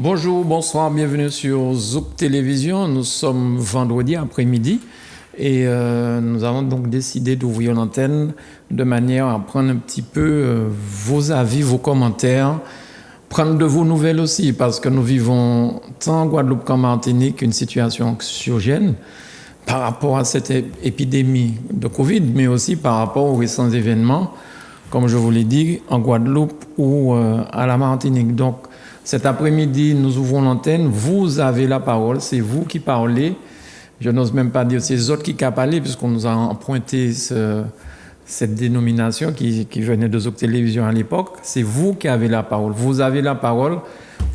Bonjour, bonsoir, bienvenue sur Zouk Télévision. Nous sommes vendredi après-midi et nous avons donc décidé d'ouvrir l'antenne de manière à prendre un petit peu vos avis, vos commentaires, prendre de vos nouvelles aussi parce que nous vivons tant en Guadeloupe qu'en Martinique une situation anxiogène par rapport à cette épidémie de Covid, mais aussi par rapport aux récents événements, comme je vous l'ai dit, en Guadeloupe ou à la Martinique. Donc, cet après-midi, nous ouvrons l'antenne. Vous avez la parole. C'est vous qui parlez. Je n'ose même pas dire c'est les autres qui parlent, puisqu'on nous a emprunté cette dénomination qui venait de Zouk Télévision à l'époque. C'est vous qui avez la parole. Vous avez la parole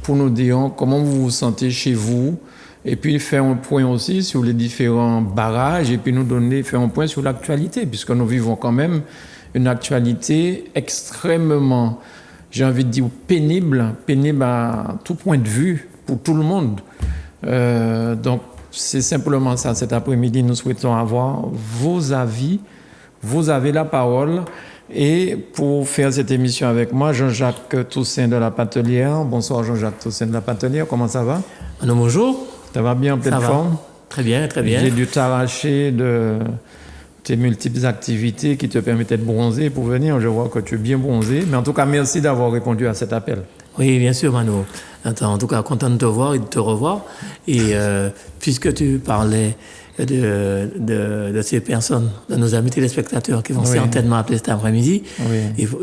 pour nous dire comment vous vous sentez chez vous, et puis faire un point aussi sur les différents barrages, et puis faire un point sur l'actualité, puisque nous vivons quand même une actualité extrêmement, j'ai envie de dire, pénible à tout point de vue, pour tout le monde. Donc, c'est simplement ça. Cet après-midi, nous souhaitons avoir vos avis. Vous avez la parole. Et pour faire cette émission avec moi, Jean-Jacques Toussaint de la Patelière. Bonsoir Jean-Jacques Toussaint de la Patelière, comment ça va? Alors, bonjour. Ça va bien, en pleine forme? Très bien, très bien. J'ai dû t'arracher de tes multiples activités qui te permettaient de bronzer pour venir. Je vois que tu es bien bronzé. Mais en tout cas, merci d'avoir répondu à cet appel. Oui, bien sûr, Mano. En tout cas, content de te voir et de te revoir. Et puisque tu parlais de ces personnes, de nos amis téléspectateurs qui vont certainement appeler cet après-midi,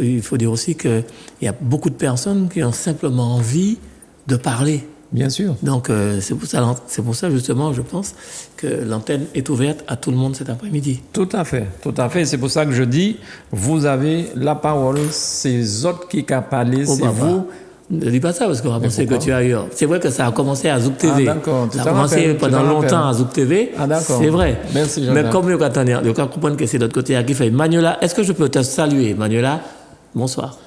il faut dire aussi qu'il y a beaucoup de personnes qui ont simplement envie de parler. Bien sûr. Donc, c'est pour ça, justement, je pense que l'antenne est ouverte à tout le monde cet après-midi. Tout à fait, tout à fait. C'est pour ça que je dis, vous avez la parole, c'est les autres qui parlent, c'est vous. Ne dis pas ça, parce qu'on va penser que tu as eu... C'est vrai que ça a commencé à Zouk TV. Ah, d'accord. Ça a commencé pendant longtemps à Zouk TV. Ah, d'accord. C'est vrai. Merci, Jean-Jacques. Mais comme je comprends que c'est de l'autre côté à qui fait. Manuela, est-ce que je peux te saluer? Manuela, bonsoir.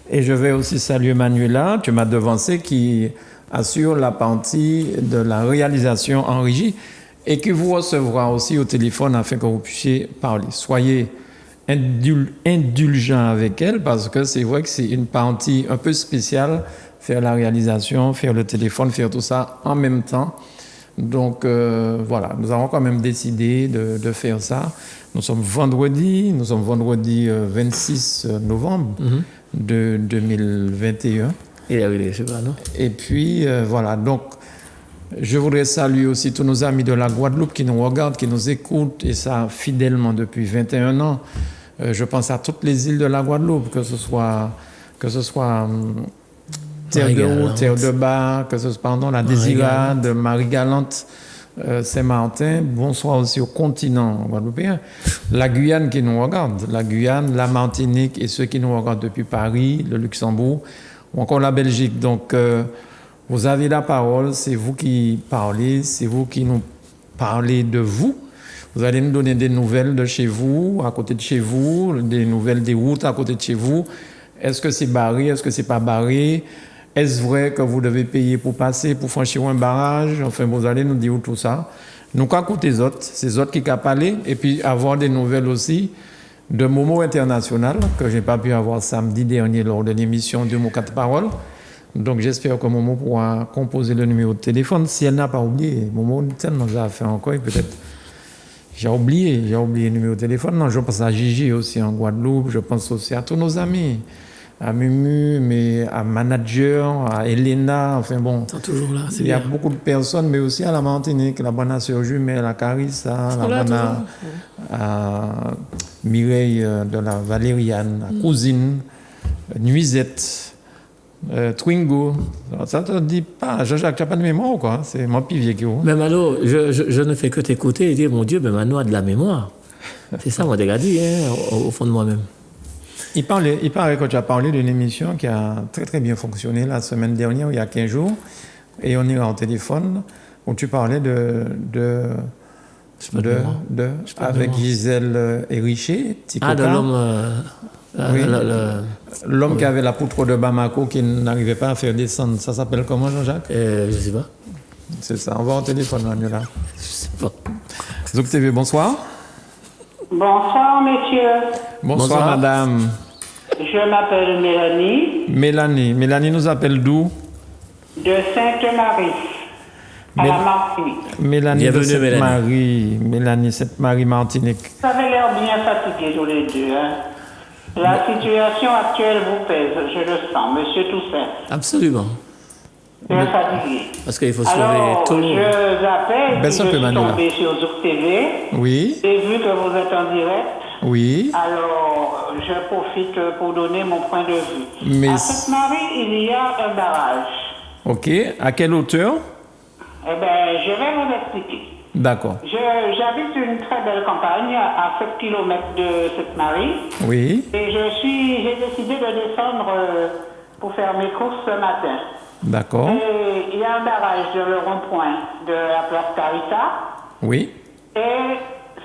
Et je vais aussi saluer Manuela, tu m'as devancé, qui assure la partie de la réalisation en régie et qui vous recevra aussi au téléphone afin que vous puissiez parler. Soyez indulgents avec elle parce que c'est vrai que c'est une partie un peu spéciale, faire la réalisation, faire le téléphone, faire tout ça en même temps. Donc voilà, nous avons quand même décidé de faire ça. Nous sommes vendredi 26 novembre de 2021. Et puis, voilà. Donc, je voudrais saluer aussi tous nos amis de la Guadeloupe qui nous regardent, qui nous écoutent, et ça fidèlement depuis 21 ans. Je pense à toutes les îles de la Guadeloupe, que ce soit Terre de Haut, Terre de Bas, que ce soit, la Désirade, Marie-Galante, Saint-Martin. Bonsoir aussi au continent guadeloupéen. La Guyane qui nous regarde, la Guyane, la Martinique et ceux qui nous regardent depuis Paris, le Luxembourg, ou encore la Belgique. Donc, vous avez la parole, c'est vous qui parlez, c'est vous qui nous parlez de vous. Vous allez nous donner des nouvelles de chez vous, à côté de chez vous, des nouvelles des routes à côté de chez vous. Est-ce que c'est barré, est-ce que c'est pas barré? Est-ce vrai que vous devez payer pour passer, pour franchir un barrage? Enfin, vous allez nous dire tout ça. Nous, qu'à côté des autres, c'est les autres qui parlent, et puis avoir des nouvelles aussi de Momo International, que je n'ai pas pu avoir samedi dernier lors de l'émission de Mots 4 Paroles. Donc j'espère que Momo pourra composer le numéro de téléphone. Si elle n'a pas oublié, Momo nous a fait encore, et peut-être j'ai oublié le numéro de téléphone. Non, je pense à Gigi aussi en Guadeloupe, je pense aussi à tous nos amis, à Mumu, mais à Manager, à Elena, enfin bon. Ils sont toujours là, il y a beaucoup de personnes, mais aussi à la Martinique, la bonne sœur jumelle, à Carissa, la bonne à Mireille de la Valériane, à Cousine, Nuisette, Twingo. Ça ne te dit pas, Jean-Jacques, tu n'as pas de mémoire ou quoi? C'est mon pivier qui est. Mais Mano, je ne fais que t'écouter et dire, mon Dieu, mais Mano a de la mémoire. C'est ça, moi, déjà dit, au fond de moi-même. Il paraît que tu as parlé d'une émission qui a très très bien fonctionné la semaine dernière, il y a 15 jours, et on ira en téléphone, où tu parlais avec Gisèle Hérichet, de l'homme... l'homme qui avait la poutre de Bamako qui n'arrivait pas à faire descendre. Ça s'appelle comment, Jean-Jacques? Je ne sais pas. C'est ça, on va en téléphone, Manuela. Je sais pas. Zouk TV, bonsoir. Bonsoir, messieurs. Bonsoir, madame. Je m'appelle Mélanie. Mélanie nous appelle d'où? de Sainte-Marie, à la Martinique. Mélanie de Bienvenue, Sainte-Marie. Mélanie Sainte-Marie Martinique. Vous avez l'air bien fatigués tous les deux. Hein? La situation actuelle vous pèse, je le sens, Monsieur Toussaint. Absolument. Bien fatigué. Parce qu'il faut sauver Alors, tout. je appelle, Baisse je un peu, suis Manuela. tombé sur Zouk TV. Oui, J'ai vu que vous êtes en direct. oui. Alors, je profite pour donner mon point de vue. Mais- À Sainte-Marie, il y a un barrage. OK. À quelle hauteur? Eh bien, je vais vous expliquer. D'accord. J'habite une très belle campagne à 7 km de Sainte-Marie. Oui, Et j'ai décidé de descendre pour faire mes courses ce matin. d'accord. Et il y a un barrage de le rond-point de la place Carita. Oui, Et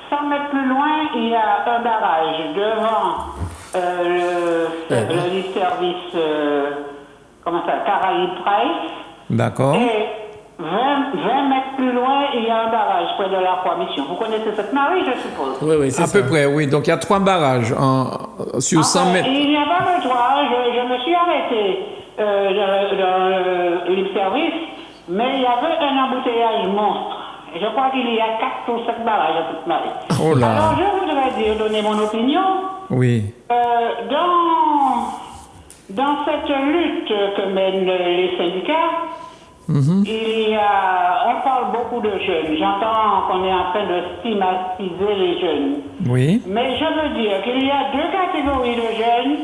100 mètres plus loin, il y a un barrage devant le service, comment ça, Caraïbes Price. d'accord. Et 20 mètres plus loin, il y a un barrage près de la Croix-Mission. Vous connaissez cette Marie, je suppose? Oui, oui, c'est À ça. peu près, oui. Donc il y a 3 barrages sur 100 mètres. Il n'y a pas que toi. Je me suis arrêté dans le libre service, mais il y avait un embouteillage monstre. Et je crois qu'il y a 4 ou 5 barrages à cette Marie. Oh là. Alors je voudrais donner mon opinion. Oui, Dans cette lutte que mènent les syndicats, on parle beaucoup de jeunes. J'entends qu'on est en train de stigmatiser les jeunes. oui, Mais je veux dire qu'il y a 2 catégories de jeunes.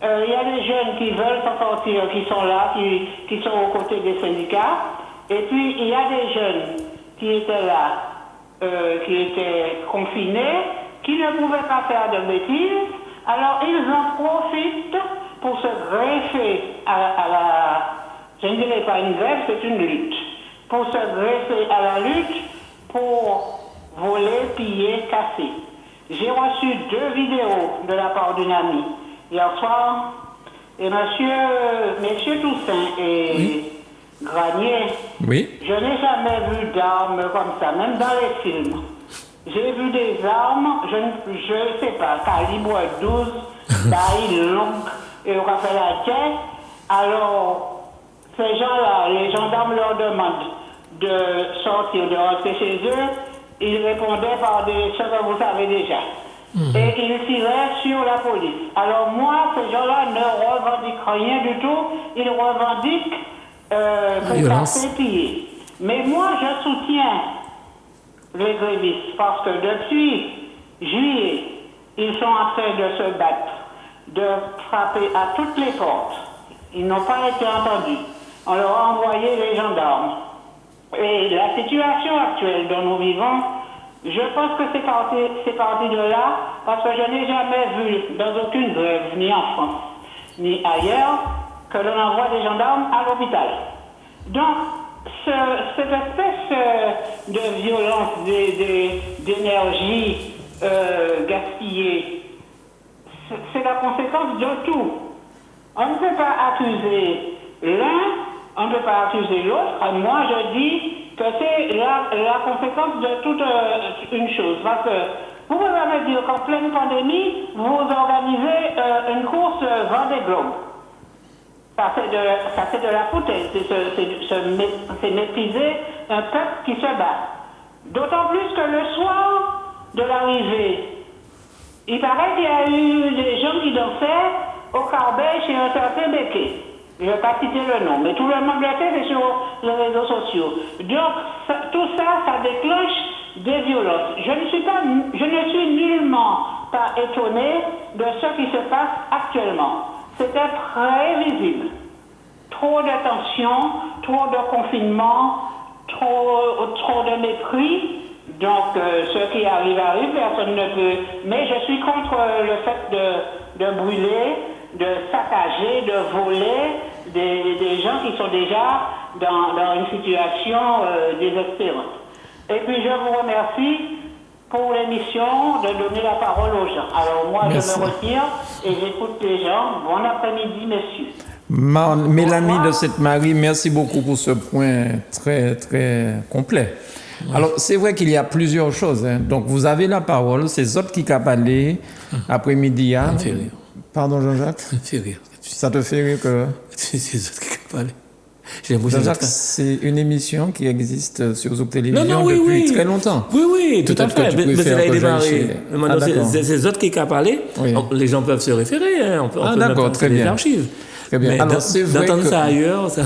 Il y a des jeunes qui veulent s'en sortir, qui sont là, qui sont aux côtés des syndicats. Et puis, il y a des jeunes qui étaient là, qui étaient confinés, qui ne pouvaient pas faire de bêtises. Alors, ils en profitent pour se greffer à la... Je ne dirais pas une grève, c'est une lutte. Pour se greffer à la lutte, pour voler, piller, casser. J'ai reçu 2 vidéos de la part d'une amie hier soir, et messieurs Toussaint et Granier, oui. je n'ai jamais vu d'armes comme ça, même dans les films. J'ai vu des armes, je ne sais pas, calibre 12, taille longue, et on a fait la tête. Alors, ces gens-là, les gendarmes leur demandent de sortir, de rentrer chez eux. Ils répondaient par des choses que vous savez déjà. Et ils tiraient sur la police. Alors moi, ces gens-là ne revendiquent rien du tout. Ils revendiquent que ça fait piller. Mais moi, je soutiens les grévistes parce que depuis juillet, ils sont en train de se battre, de frapper à toutes les portes. Ils n'ont pas été entendus. On leur a envoyé les gendarmes. Et la situation actuelle dont nous vivons, je pense que c'est parti de là, parce que je n'ai jamais vu dans aucune grève, ni en France, ni ailleurs, que l'on envoie des gendarmes à l'hôpital. Donc, cette espèce de violence, d'énergie gaspillée, c'est la conséquence de tout. On ne peut pas accuser l'un, on ne peut pas accuser l'autre. Moi, je dis que c'est la conséquence de toute une chose. Parce que vous pouvez me dire qu'en pleine pandémie, vous organisez une course Vendée Globe. Ça fait de la foutaise. C'est mépriser un peuple qui se bat. D'autant plus que le soir de l'arrivée, il paraît qu'il y a eu des gens qui dansaient au Carbet chez un certain Becquet. Je ne vais pas citer le nom, mais tout le monde le fait, c'est sur les réseaux sociaux. Donc, tout ça, ça déclenche des violences. Je ne suis nullement pas étonné de ce qui se passe actuellement. C'était prévisible. Trop de tension, trop de confinement, trop de mépris. Donc, ce qui arrive, personne ne peut. Mais je suis contre le fait de brûler, de saccager, de voler des gens qui sont déjà dans une situation désespérante. Et puis je vous remercie pour l'émission de donner la parole aux gens. Alors moi, Merci. je me retire et j'écoute les gens. Bon après-midi, messieurs. Mélanie de Sainte-Marie, merci beaucoup pour ce point très, très complet. Alors, c'est vrai qu'il y a plusieurs choses. Hein. Donc, vous avez la parole, c'est autres qui ont parlé après-midi. Ça me fait rire. Pardon, Jean-Jacques? Ça me fait rire. Ça te fait rire que... C'est eux qui parlent. J'ai l'impression Jean-Jacques, c'est une émission qui existe sur Zouk Télévision oui, depuis oui. très longtemps. Oui, tout à Peut-être que fait. tu peux Mais faire c'est que démarré. j'aille Maintenant, d'accord. c'est autres qui ont parlé. Oui. Donc, les gens peuvent se référer. Hein. On peut d'accord, même très les bien. archives. Très bien. Mais Alors, c'est vrai d'entendre que- ça ailleurs, ça...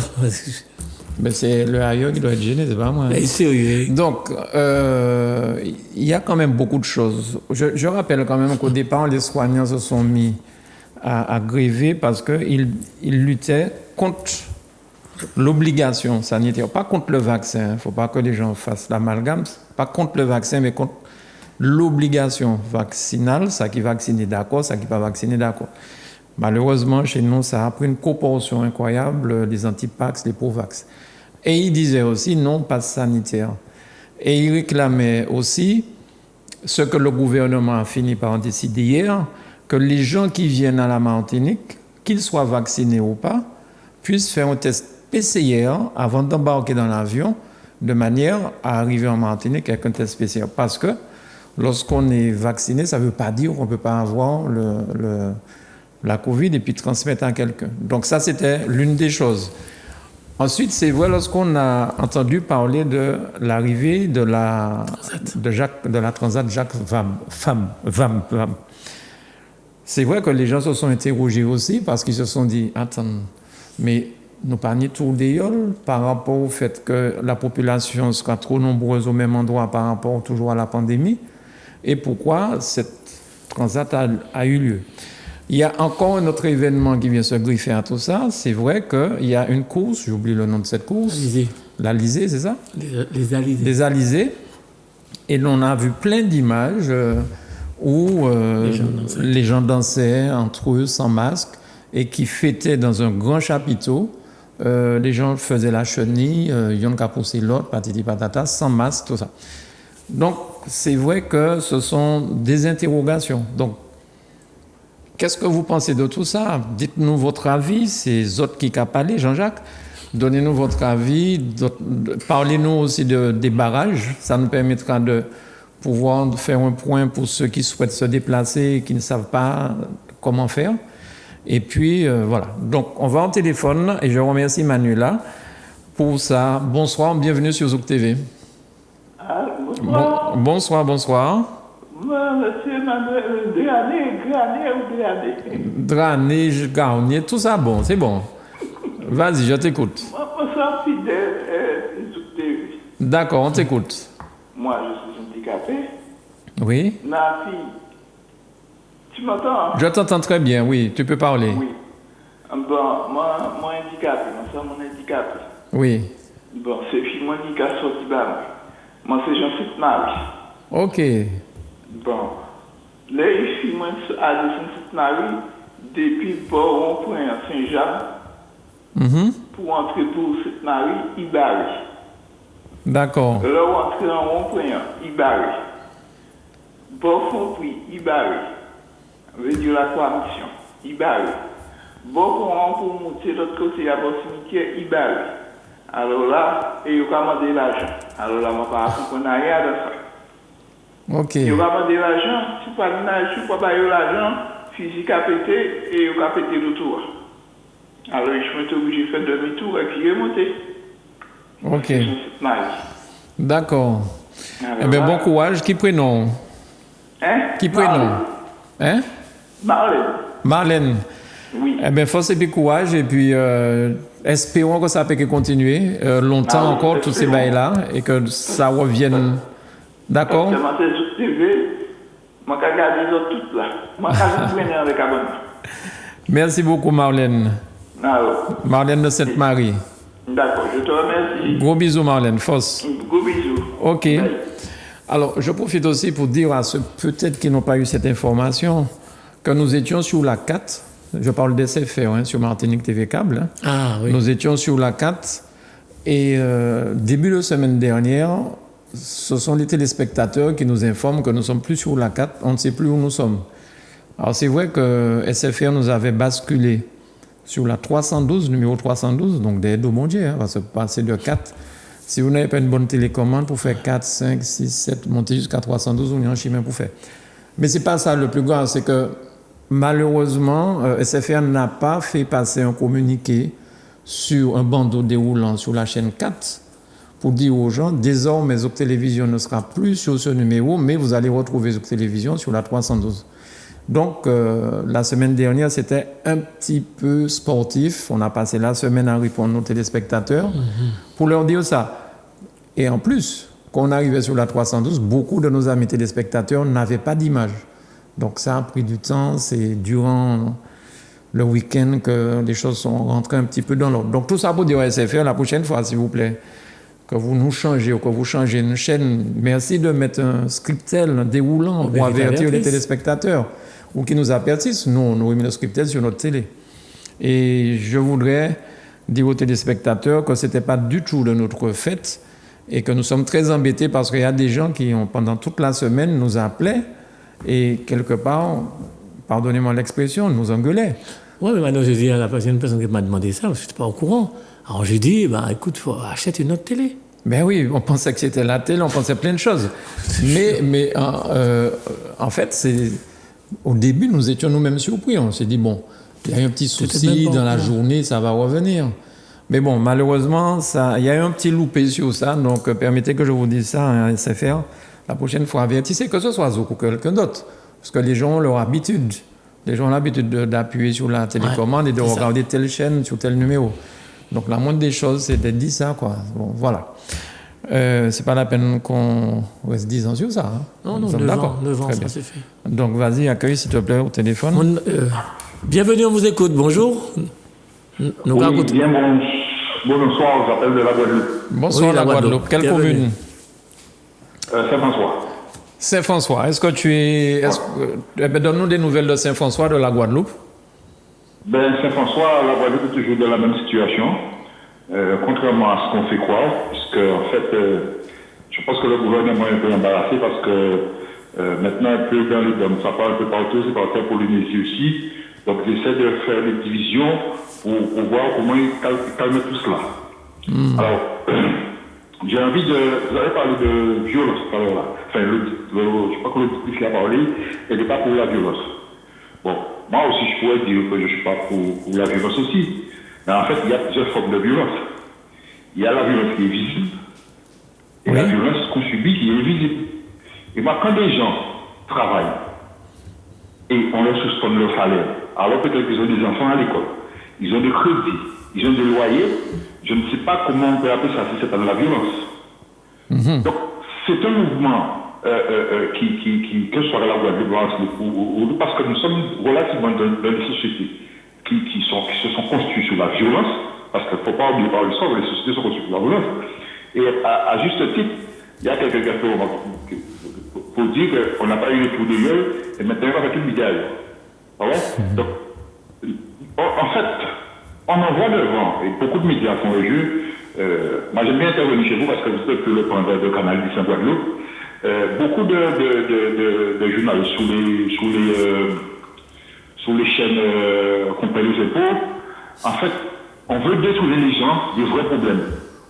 Ben, c'est le ailleurs qui doit être gêné, c'est pas moi. Mais sérieux. Donc, il y a quand même beaucoup de choses. Je rappelle quand même qu'au départ, les soignants se sont mis à gréver parce qu'ils luttaient contre l'obligation sanitaire, pas contre le vaccin. Il ne faut pas que les gens fassent l'amalgame. Pas contre le vaccin, mais contre l'obligation vaccinale. Ça qui vaccine d'accord, ça qui pas vacciner d'accord. Malheureusement, chez nous, ça a pris une proportion incroyable, les anti-pax, les pro-vax. Et il disait aussi non passe sanitaire. Et il réclamait aussi ce que le gouvernement a fini par décider hier, que les gens qui viennent à la Martinique, qu'ils soient vaccinés ou pas, puissent faire un test PCR avant d'embarquer dans l'avion, de manière à arriver en Martinique avec un test PCR. Parce que lorsqu'on est vacciné, ça ne veut pas dire qu'on ne peut pas avoir la Covid et puis transmettre à quelqu'un. Donc ça, c'était l'une des choses. Ensuite, c'est vrai, lorsqu'on a entendu parler de l'arrivée de la Transat Jacques Vam. C'est vrai que les gens se sont interrogés aussi parce qu'ils se sont dit, attends, mais nous parlons tout d'ailleurs par rapport au fait que la population sera trop nombreuse au même endroit par rapport toujours à la pandémie, et pourquoi cette Transat a eu lieu. Il y a encore un autre événement qui vient se griffer à tout ça. C'est vrai qu'il y a une course, j'oublie le nom de cette course. L'Alizé, c'est ça? Les Alizés. Les Alizés. Et l'on a vu plein d'images où les gens dansaient entre eux sans masque et qui fêtaient dans un grand chapiteau. Les gens faisaient la chenille, yon ka poussé l'autre, patiti patata, sans masque, tout ça. Donc, c'est vrai que ce sont des interrogations. Donc, qu'est-ce que vous pensez de tout ça? Dites-nous votre avis, c'est autres qui ont parlé, Jean-Jacques. Donnez-nous votre avis, parlez-nous aussi des barrages. Ça nous permettra de pouvoir faire un point pour ceux qui souhaitent se déplacer et qui ne savent pas comment faire. Et puis, voilà. Donc, on va en téléphone et je remercie Manuela pour ça. Bonsoir, bienvenue sur Zouk TV. Bonsoir. Bonsoir. Monsieur Manuel, Drané, Garnier, tout ça bon, c'est bon. Vas-y, je t'écoute. Bonsoir, fidèle Zouk TV. D'accord, on t'écoute. Moi, je suis handicapé. Oui. Ma fille, tu m'entends? Je t'entends très bien, oui, tu peux parler. Oui. Bon, moi handicapé, moi, mon handicapé. Oui. Bon, c'est fille, moi, qui a sorti bas. Moi, c'est Jean-Philippe Marie. Ok. Bon, les filles, moi, à Jean-Philippe Marie, depuis Port rond-point à Saint-Jacques, pour entrer pour Sainte-Marie, Ibarri. D'accord. Là, on entre en rond-point, Ibarri. Bon, fond prix, Ibarri. Veut dire la coalition, Ibarri. Bon, pour monter de l'autre côté, à bon cimetière, Ibarri. Alors là, il y a demandé l'argent. Alors là, je ne vais pas comprendre rien de ça. Ok. Il y a demandé l'argent, si tu ne peux pas l'argent, physique a pété et il a pété le tour. Alors je suis obligé de faire demi-tour et puis remonter. Ok. D'accord. Eh bien, bon courage. Qui prénom? Hein? Qui prénom? Hein? Marlène. Marlène. Oui. Eh bien, force et puis courage. Et puis, espérons que ça peut continuer longtemps encore, tous ces bails-là, et que ça revienne. D'accord? Parce que sur TV, je vais regarder les autres toutes là. Je vais regarder avec Abonne. Merci beaucoup, Marlène. Alors. Marlène de Sainte-Marie. D'accord, je te remercie. Gros bisous, Marlène. Force. Gros bisous. Ok. Bye. Alors, je profite aussi pour dire à ceux peut-être qui n'ont pas eu cette information que nous étions sur la 4. Je parle d'SFR, sur Martinique TV Câble. Hein. Ah oui. Nous étions sur la 4 et début de semaine dernière, ce sont les téléspectateurs qui nous informent que nous ne sommes plus sur la 4, on ne sait plus où nous sommes. Alors c'est vrai que SFR nous avait basculé sur la 312, numéro 312, donc des Dommondier, hein, parce que passer de 4, si vous n'avez pas une bonne télécommande pour faire 4, 5, 6, 7, monter jusqu'à 312, on est en chemin pour faire. Mais ce n'est pas ça le plus grave, c'est que malheureusement, SFR n'a pas fait passer un communiqué sur un bandeau déroulant sur la chaîne 4 pour dire aux gens, désormais Zouk Télévision ne sera plus sur ce numéro, mais vous allez retrouver Zouk Télévision sur la 312. Donc, la semaine dernière, c'était un petit peu sportif. On a passé la semaine à répondre aux téléspectateurs pour leur dire ça. Et en plus, quand on arrivait sur la 312, beaucoup de nos amis téléspectateurs n'avaient pas d'image. Donc, ça a pris du temps. C'est durant le week-end que les choses sont rentrées un petit peu dans l'ordre. Donc, tout ça pour dire au SFR, la prochaine fois, s'il vous plaît, que vous nous changez ou que vous changez une chaîne, merci de mettre un scriptel, un déroulant pour avertir les téléspectateurs ou qui nous avertissent. Nous, on aurait mis le scriptel sur notre télé. Et je voudrais dire aux téléspectateurs que ce n'était pas du tout de notre fait et que nous sommes très embêtés parce qu'il y a des gens qui, pendant toute la semaine, nous appelaient et quelque part, pardonnez-moi l'expression, nous engueulaient. Oui, mais maintenant, je dis à la personne qui m'a demandé ça, parce que je n'étais pas au courant. Alors, j'ai dit, écoute, achète une autre télé. Ben oui, on pensait que c'était la télé, on pensait plein de choses. Mais en fait, au début, nous étions nous-mêmes surpris. On s'est dit, bon, il y a eu un petit souci dans la journée, ça va revenir. Mais bon, malheureusement, il y a eu un petit loupé sur ça. Donc, permettez que je vous dise ça à SFR. La prochaine fois, avertissez que ce soit Zouk ou quelqu'un d'autre. Parce que les gens ont leur habitude. Les gens ont l'habitude d'appuyer sur la télécommande et de regarder telle chaîne sur tel numéro. Donc, la moindre des choses, c'est d'être dit ça, quoi. Bon, voilà. C'est pas la peine qu'on reste 10 ans sur ça. Hein. Non, 9 ans, ça c'est fait. Donc, vas-y, accueille, s'il te plaît, au téléphone. Bienvenue, on vous écoute. Bonjour. Bonsoir, j'appelle de la Guadeloupe. Bonsoir, la Guadeloupe. Quelle commune? Saint-François. Saint-François. Est-ce que tu es... donne-nous des nouvelles de Saint-François, de la Guadeloupe. Saint-François, la Guadeloupe est toujours dans la même situation, contrairement à ce qu'on fait croire, puisque en fait, je pense que le gouvernement est un peu embarrassé parce que maintenant, un peu dans les dômes, ça part un peu partout, c'est parti pour l'Indonésie aussi, donc ils essaient de faire des divisions pour voir comment ils calment tout cela. Alors, j'ai envie de... Vous avez parlé de violence tout à l'heure là. Enfin, je crois que le discours qui a parlé, il n'est pas pour la violence. Bon, moi aussi, je pourrais dire que je ne suis pas pour la violence aussi. Mais en fait, il y a plusieurs formes de violence. Il y a la violence qui est visible et la violence qu'on subit qui est invisible. Et moi, quand des gens travaillent et on leur suspend leur salaire, alors peut-être qu'ils ont des enfants à l'école, ils ont des crédits, ils ont des loyers, je ne sais pas comment on peut appeler ça si c'est pas de la violence. Donc, c'est un mouvement que ce soit la Guadeloupe ou parce que nous sommes relativement dans des sociétés qui se sont construites sur la violence, parce qu'il ne faut pas oublier par le sort, les sociétés sont construites sur la violence. Et à juste titre, il y a quelqu'un qui a fait pour dire qu'on n'a pas eu les coups de gueule, et maintenant on va faire une bidale. Donc, en fait, on en voit devant, et beaucoup de médias font le jeu. Moi, j'aime bien intervenir chez vous parce que vous êtes le point de Canal du Saint-Guadeloupe. Beaucoup de journalistes sous les chaînes qu'on paye les impôts, en fait, on veut détourner les gens des vrais problèmes.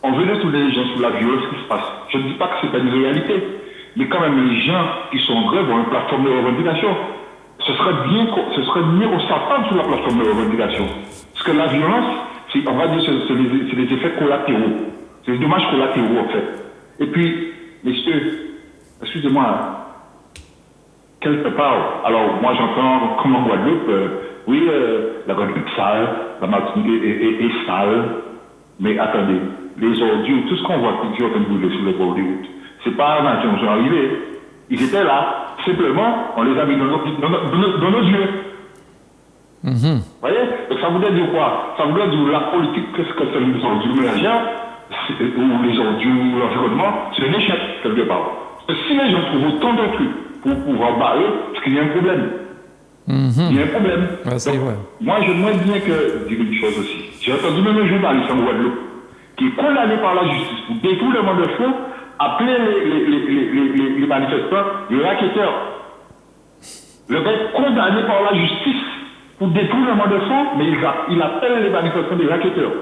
On veut détourner les gens sur la violence qui se passe. Je ne dis pas que ce n'est pas une réalité, mais quand même, les gens qui sont en grève ont une plateforme de revendication. Ce serait mieux qu'on s'attende sur la plateforme de revendication. Parce que la violence, on va dire, c'est des effets collatéraux. C'est des dommages collatéraux, en fait. Et puis, messieurs, excusez-moi, quelque part, alors moi j'entends comme en Guadeloupe, la Guadeloupe sale, la Martinique est sale, mais attendez, les ordures, tout ce qu'on voit qui est en train de brûler sur les bords des routes, c'est pas avant qu'ils sont arrivés, ils étaient là, simplement, on les a mis dans nos yeux. Vous voyez? Donc ça voudrait dire quoi? Ça voudrait dire la politique, qu'est-ce que c'est les ordures ménagères, ou les ordures, l'environnement, c'est un échec, quelque part. Parce que si les gens trouvent autant de trucs pour pouvoir barrer, parce qu'il y a un problème. Il y a un problème. Ah, c'est vrai. Moi, j'aimerais bien dire une chose aussi. J'ai entendu même un journaliste en Guadeloupe qui est condamné par la justice pour détournement de fonds, appeler les manifestants les racketteurs. Le gars est condamné par la justice pour détournement de fonds, mais il appelle les manifestants des racketteurs.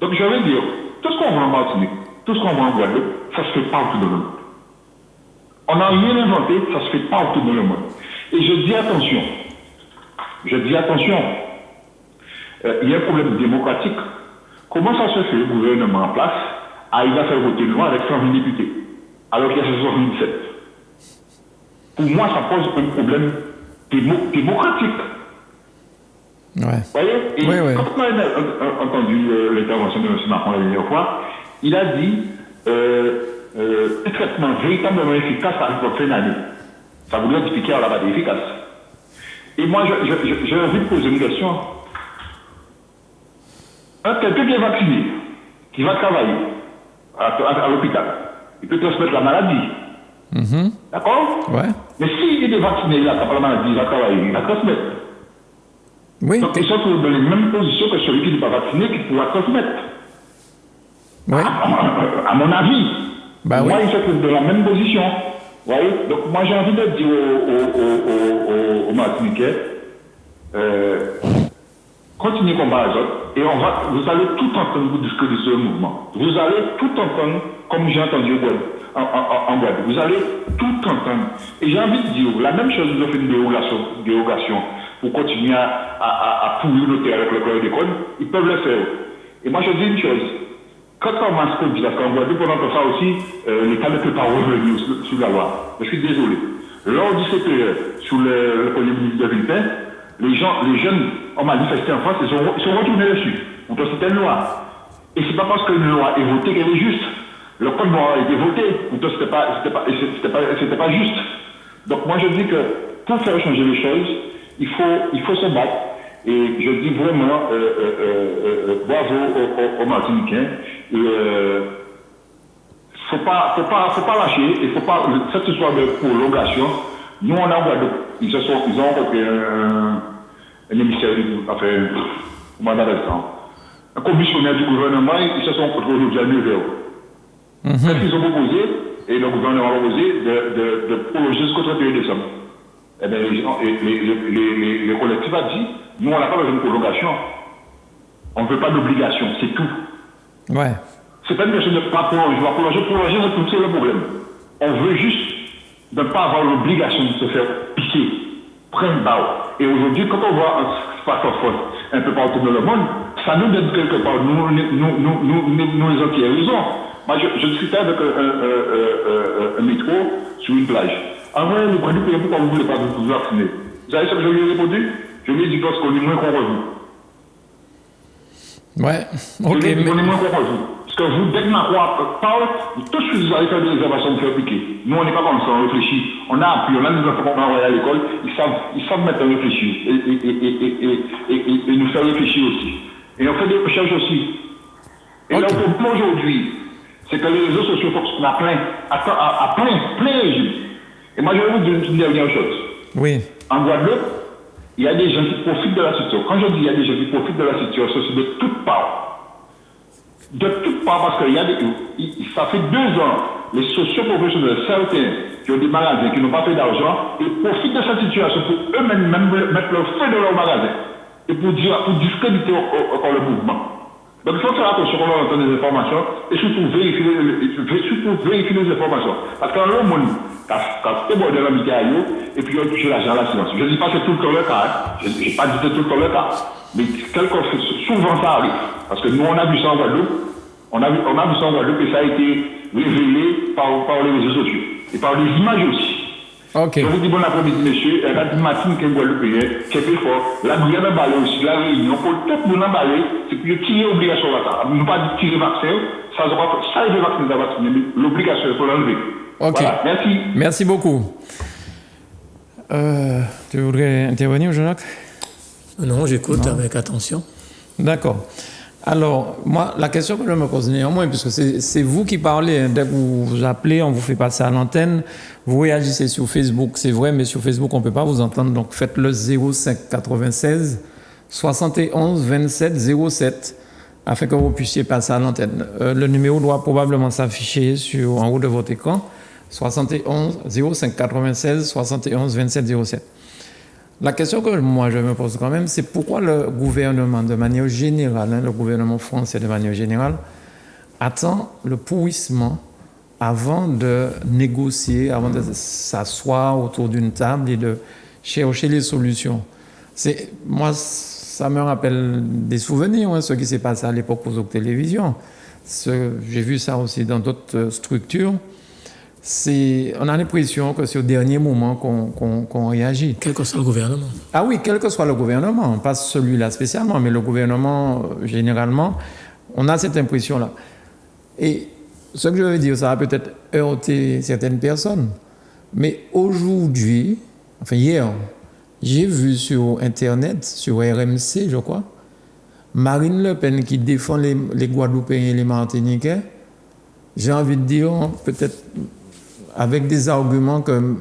Donc, je veux dire, tout ce qu'on voit en Martinique, tout ce qu'on voit en Guadeloupe, ça se fait partout dans le monde. On n'a rien inventé, ça se fait partout dans le monde. Et je dis attention, il y a un problème démocratique Comment ça se fait, le gouvernement en place arrive à faire voter une loi avec 120 députés, alors qu'il y a 77? Pour moi, ça pose un problème démocratique. Ouais. Vous voyez? Et Ouais. quand on a entendu l'intervention de M. Macron la dernière fois, il a dit un traitement véritablement efficace arrive en fin d'année. Ça voudrait expliquer à la base efficace. Et moi, j'ai envie de poser une question. Quelqu'un qui est vacciné, qui va travailler à l'hôpital, il peut transmettre la maladie. D'accord? Ouais. Mais s'il est vacciné, il n'a pas la maladie, il va travailler, il va transmettre. Oui. Donc, ils sont dans les mêmes positions que celui qui n'est pas vacciné, qui pourra transmettre. Ouais. À mon avis. Bah moi, oui. ils sont dans la même position. Vous voyez? Donc, moi, j'ai envie de dire aux Martiniquais, continuez comme par exemple, et vous allez tout entendre vous discuter sur le mouvement. Vous allez tout entendre, comme j'ai entendu en Guadeloupe. Vous allez tout entendre. Et j'ai envie de dire, la même chose, vous avez fait une dérogation pour continuer à pourrir nos terres avec le chlordécone, ils peuvent le faire. Et moi, je dis une chose. Quand on m'a dit, parce qu'en Guadeloupe, on entend ça aussi, l'État ne peut pas revenir sur la loi. Je suis désolé. Lors du CPE, sous le premier ministre de Villepin, les jeunes ont manifesté en France, ils sont retournés dessus. On doit citer une loi. Et c'est pas parce qu'une loi est votée qu'elle est juste. Le code noir a été voté, donc c'était pas juste. Donc moi je dis que pour faire changer les choses, il faut se battre. Et je dis vraiment bravo aux Martiniquais. Faut pas lâcher, il faut pas cette histoire de prolongation. Nous on a Guadeloupe, ils ont rencontré un émissaire un commissionnaire du gouvernement, ils se sont rencontrés aujourd'hui à 9h. Qu'est-ce qu'ils ont proposé, et le gouvernement a proposé de prolonger jusqu'au 31 décembre. Eh bien, les collectifs ont dit, nous, on n'a pas besoin de prolongation. On ne veut pas d'obligation, c'est tout. Ouais. C'est pas une question de ne pas prolonger. Prolonger, c'est le problème. On veut juste ne pas avoir l'obligation de se faire piquer, prendre balle. Et aujourd'hui, quand on voit ce qui se passe en France, un peu partout dans le monde, ça nous donne quelque part, nous les anti-raisons. Moi, je discutais avec un métro sur une plage. Ah ouais, le Guadeloupe, pourquoi vous ne voulez pas vous vacciner? Vous savez ce que je lui ai répondu? Je lui ai dit parce qu'on est moins contre vous. Ouais, ok. On est moins contre vous. Parce que vous, dès que Macron parle, tout de suite vous allez faire des réservations de faire piquer. Nous, on n'est pas comme ça, on réfléchit. On a appris, on a des enfants qu'on a envoyés à l'école, ils savent maintenant réfléchir et nous faire réfléchir aussi. Et on fait des recherches aussi. Et okay. Là, le problème aujourd'hui, c'est que les réseaux sociaux fonctionnent à plein régime. Et moi, je vais vous dire une dernière chose. Oui. En Guadeloupe, il y a des gens qui profitent de la situation. Quand je dis il y a des gens qui profitent de la situation, c'est de toutes parts. De toutes parts, parce qu'il y a ça fait 2 ans, les socioprofessionnels, certains qui ont des magasins, qui n'ont pas fait d'argent, ils profitent de cette situation pour eux-mêmes mettre le feu dans leur magasin et pour discréditer encore le mouvement. Donc il faut faire attention quand on entend des informations et surtout vérifier les informations. Parce qu'en le monde, quand tu es bon de l'amitié à eux, et puis on touche l'argent à la silence. Je ne dis pas que c'est tout le temps le cas, je n'ai pas dit que c'est tout le temps le cas. Mais souvent ça arrive. Parce que nous on a vu ça en Guadeloupe, on a vu ça en Guadeloupe et ça a été révélé par les réseaux sociaux. Et par les images aussi. Ok. Je vous dis bon après-midi, messieurs. La Martine qui est Guadeloupéen, qui est fort. La Guyane a emballé aussi, la Réunion. Pour tout le monde emballer, c'est pour tirer l'obligation là-bas. Ne pas tirer vaccin. Ça, il veut vacciner, mais l'obligation, il faut l'enlever. Ok. Voilà. Merci. Merci beaucoup. Tu voudrais intervenir, Jacques? Non, j'écoute avec attention. D'accord. Alors, moi, la question que je me pose néanmoins, puisque c'est vous qui parlez, dès que vous vous appelez, on vous fait passer à l'antenne, vous réagissez sur Facebook, c'est vrai, mais sur Facebook, on ne peut pas vous entendre, donc faites le 05 96 71 27 07 afin que vous puissiez passer à l'antenne. Le numéro doit probablement s'afficher en haut de votre écran, 71 05 96 71 27 07. La question que moi je me pose quand même, c'est pourquoi le gouvernement, de manière générale, le gouvernement français de manière générale, attend le pourrissement avant de négocier, avant de s'asseoir autour d'une table et de chercher les solutions. Moi, ça me rappelle des souvenirs, ce qui s'est passé à l'époque aux autres télévisions. J'ai vu ça aussi dans d'autres structures. On a l'impression que c'est au dernier moment qu'on réagit. Quel que soit le gouvernement. Ah oui, quel que soit le gouvernement, pas celui-là spécialement, mais le gouvernement, généralement, on a cette impression-là. Et ce que je veux dire, ça va peut-être heurter certaines personnes, mais aujourd'hui, enfin hier, j'ai vu sur Internet, sur RMC, je crois, Marine Le Pen qui défend les Guadeloupéens et les Martiniquais. J'ai envie de dire, peut-être avec des arguments que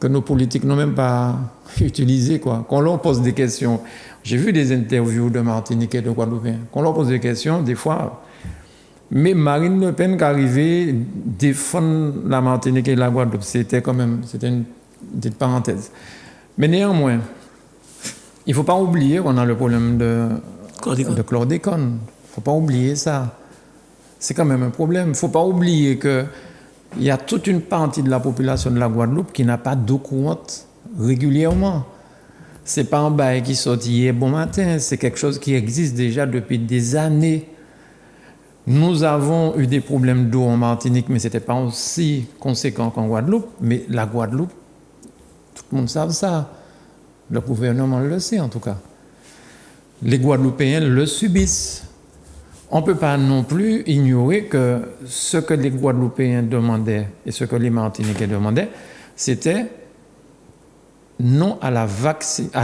nos politiques n'ont même pas utilisés, quoi. Quand on pose des questions, j'ai vu des interviews de Martiniquais et de Guadeloupéens, quand on leur pose des questions, des fois, mais Marine Le Pen qui arrivait défendre la Martinique et la Guadeloupe, c'était une petite parenthèse. Mais néanmoins, il ne faut pas oublier qu'on a le problème de chlordécone. Il ne faut pas oublier ça. C'est quand même un problème. Il ne faut pas oublier qu'il y a toute une partie de la population de la Guadeloupe qui n'a pas d'eau courante régulièrement. Ce n'est pas un bail qui sort hier bon matin. C'est quelque chose qui existe déjà depuis des années. Nous avons eu des problèmes d'eau en Martinique, mais ce n'était pas aussi conséquent qu'en Guadeloupe. Mais la Guadeloupe, tout le monde sait ça. Le gouvernement le sait en tout cas. Les Guadeloupéens le subissent. On ne peut pas non plus ignorer que ce que les Guadeloupéens demandaient et ce que les Martiniquais demandaient, c'était non à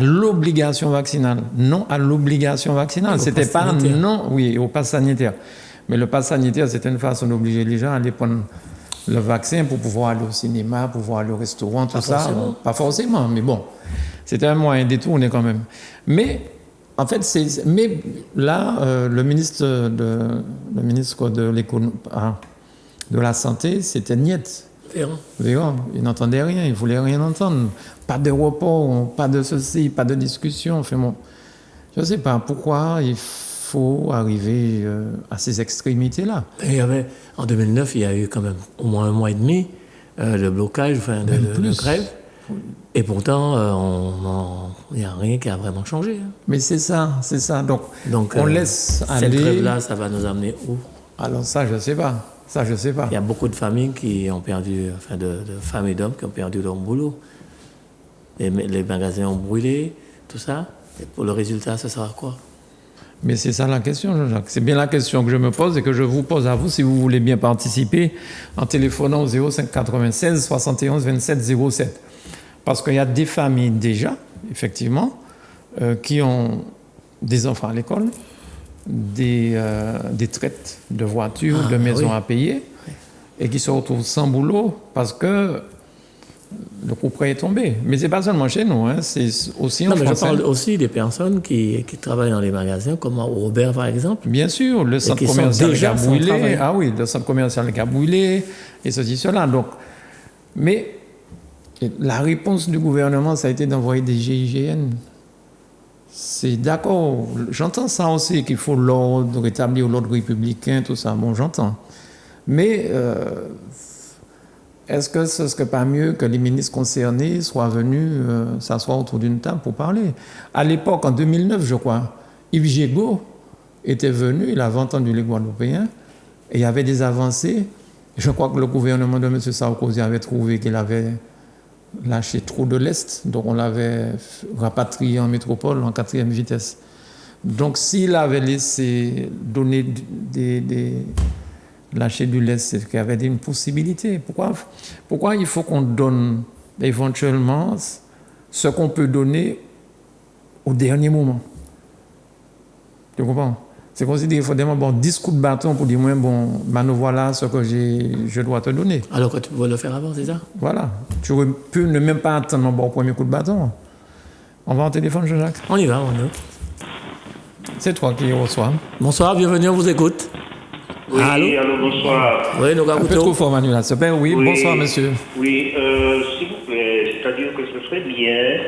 l'obligation vaccinale. Non à l'obligation vaccinale. C'était pas non, oui, au pass sanitaire. Mais le pass sanitaire, c'était une façon d'obliger les gens à aller prendre le vaccin pour pouvoir aller au cinéma, pour pouvoir aller au restaurant, tout ça. Pas forcément, mais bon. C'était un moyen détourné quand même. Mais, en fait, le ministre de la Santé, c'était Niet. Véran. Il n'entendait rien, il ne voulait rien entendre. Pas de report, pas de ceci, pas de discussion. Enfin, bon, je ne sais pas pourquoi il faut arriver à ces extrémités-là. Et en 2009, il y a eu quand même au moins un mois et demi de blocage, de grève. Et pourtant, il n'y a rien qui a vraiment changé. Hein. Mais c'est ça. Donc on laisse aller. Cette grève-là, ça va nous amener où? Alors ça, je ne sais pas. Il y a beaucoup de familles qui ont perdu, de femmes et d'hommes qui ont perdu leur boulot. Les magasins ont brûlé, tout ça. Et pour le résultat, ça sera quoi? Mais c'est ça la question, Jean-Jacques. C'est bien la question que je me pose et que je vous pose à vous si vous voulez bien participer en téléphonant au 05 96 71 27 07. Parce qu'il y a des familles déjà, effectivement, qui ont des enfants à l'école, des traites de voitures, de maisons à payer, et qui se retrouvent sans boulot parce que le coup près est tombé. Mais ce n'est pas seulement chez nous, c'est aussi en France. Je parle aussi des personnes qui travaillent dans les magasins, comme au Robert par exemple. Bien sûr, le centre commercial qui a brûlé. Ah oui, le centre commercial qui a brûlé, et ceci, cela. Donc, mais la réponse du gouvernement, ça a été d'envoyer des GIGN. C'est d'accord, j'entends ça aussi, qu'il faut rétablir l'ordre républicain, tout ça. Bon, j'entends. Mais est-ce que ce ne serait pas mieux que les ministres concernés soient venus s'asseoir autour d'une table pour parler? À l'époque, en 2009, je crois, Yves Gégaud était venu, il avait entendu les Guadeloupéens, et il y avait des avancées. Je crois que le gouvernement de M. Sarkozy avait trouvé qu'il avait lâché trop de l'Est, donc on l'avait rapatrié en métropole en 4e vitesse. Donc s'il avait laissé donner lâcher du lest, c'est qu'il y avait une possibilité. Pourquoi il faut qu'on donne éventuellement ce qu'on peut donner au dernier moment? Tu comprends? C'est considéré qu'il faut d'abord 10 coups de bâton pour dire, nous voilà ce que je dois te donner. Alors que tu pouvais le faire avant, c'est ça? Voilà. Tu aurais pu ne même pas attendre au premier coup de bâton. On va en téléphone, Jean-Jacques? On y va, on y va. C'est toi qui reçois. Bonsoir, bienvenue, on vous écoute. Oui, allô, bonsoir. Oui, nous un peu trop fort, Manuela. Oui, bonsoir, monsieur. Oui, s'il vous plaît, c'est-à-dire que ce serait bien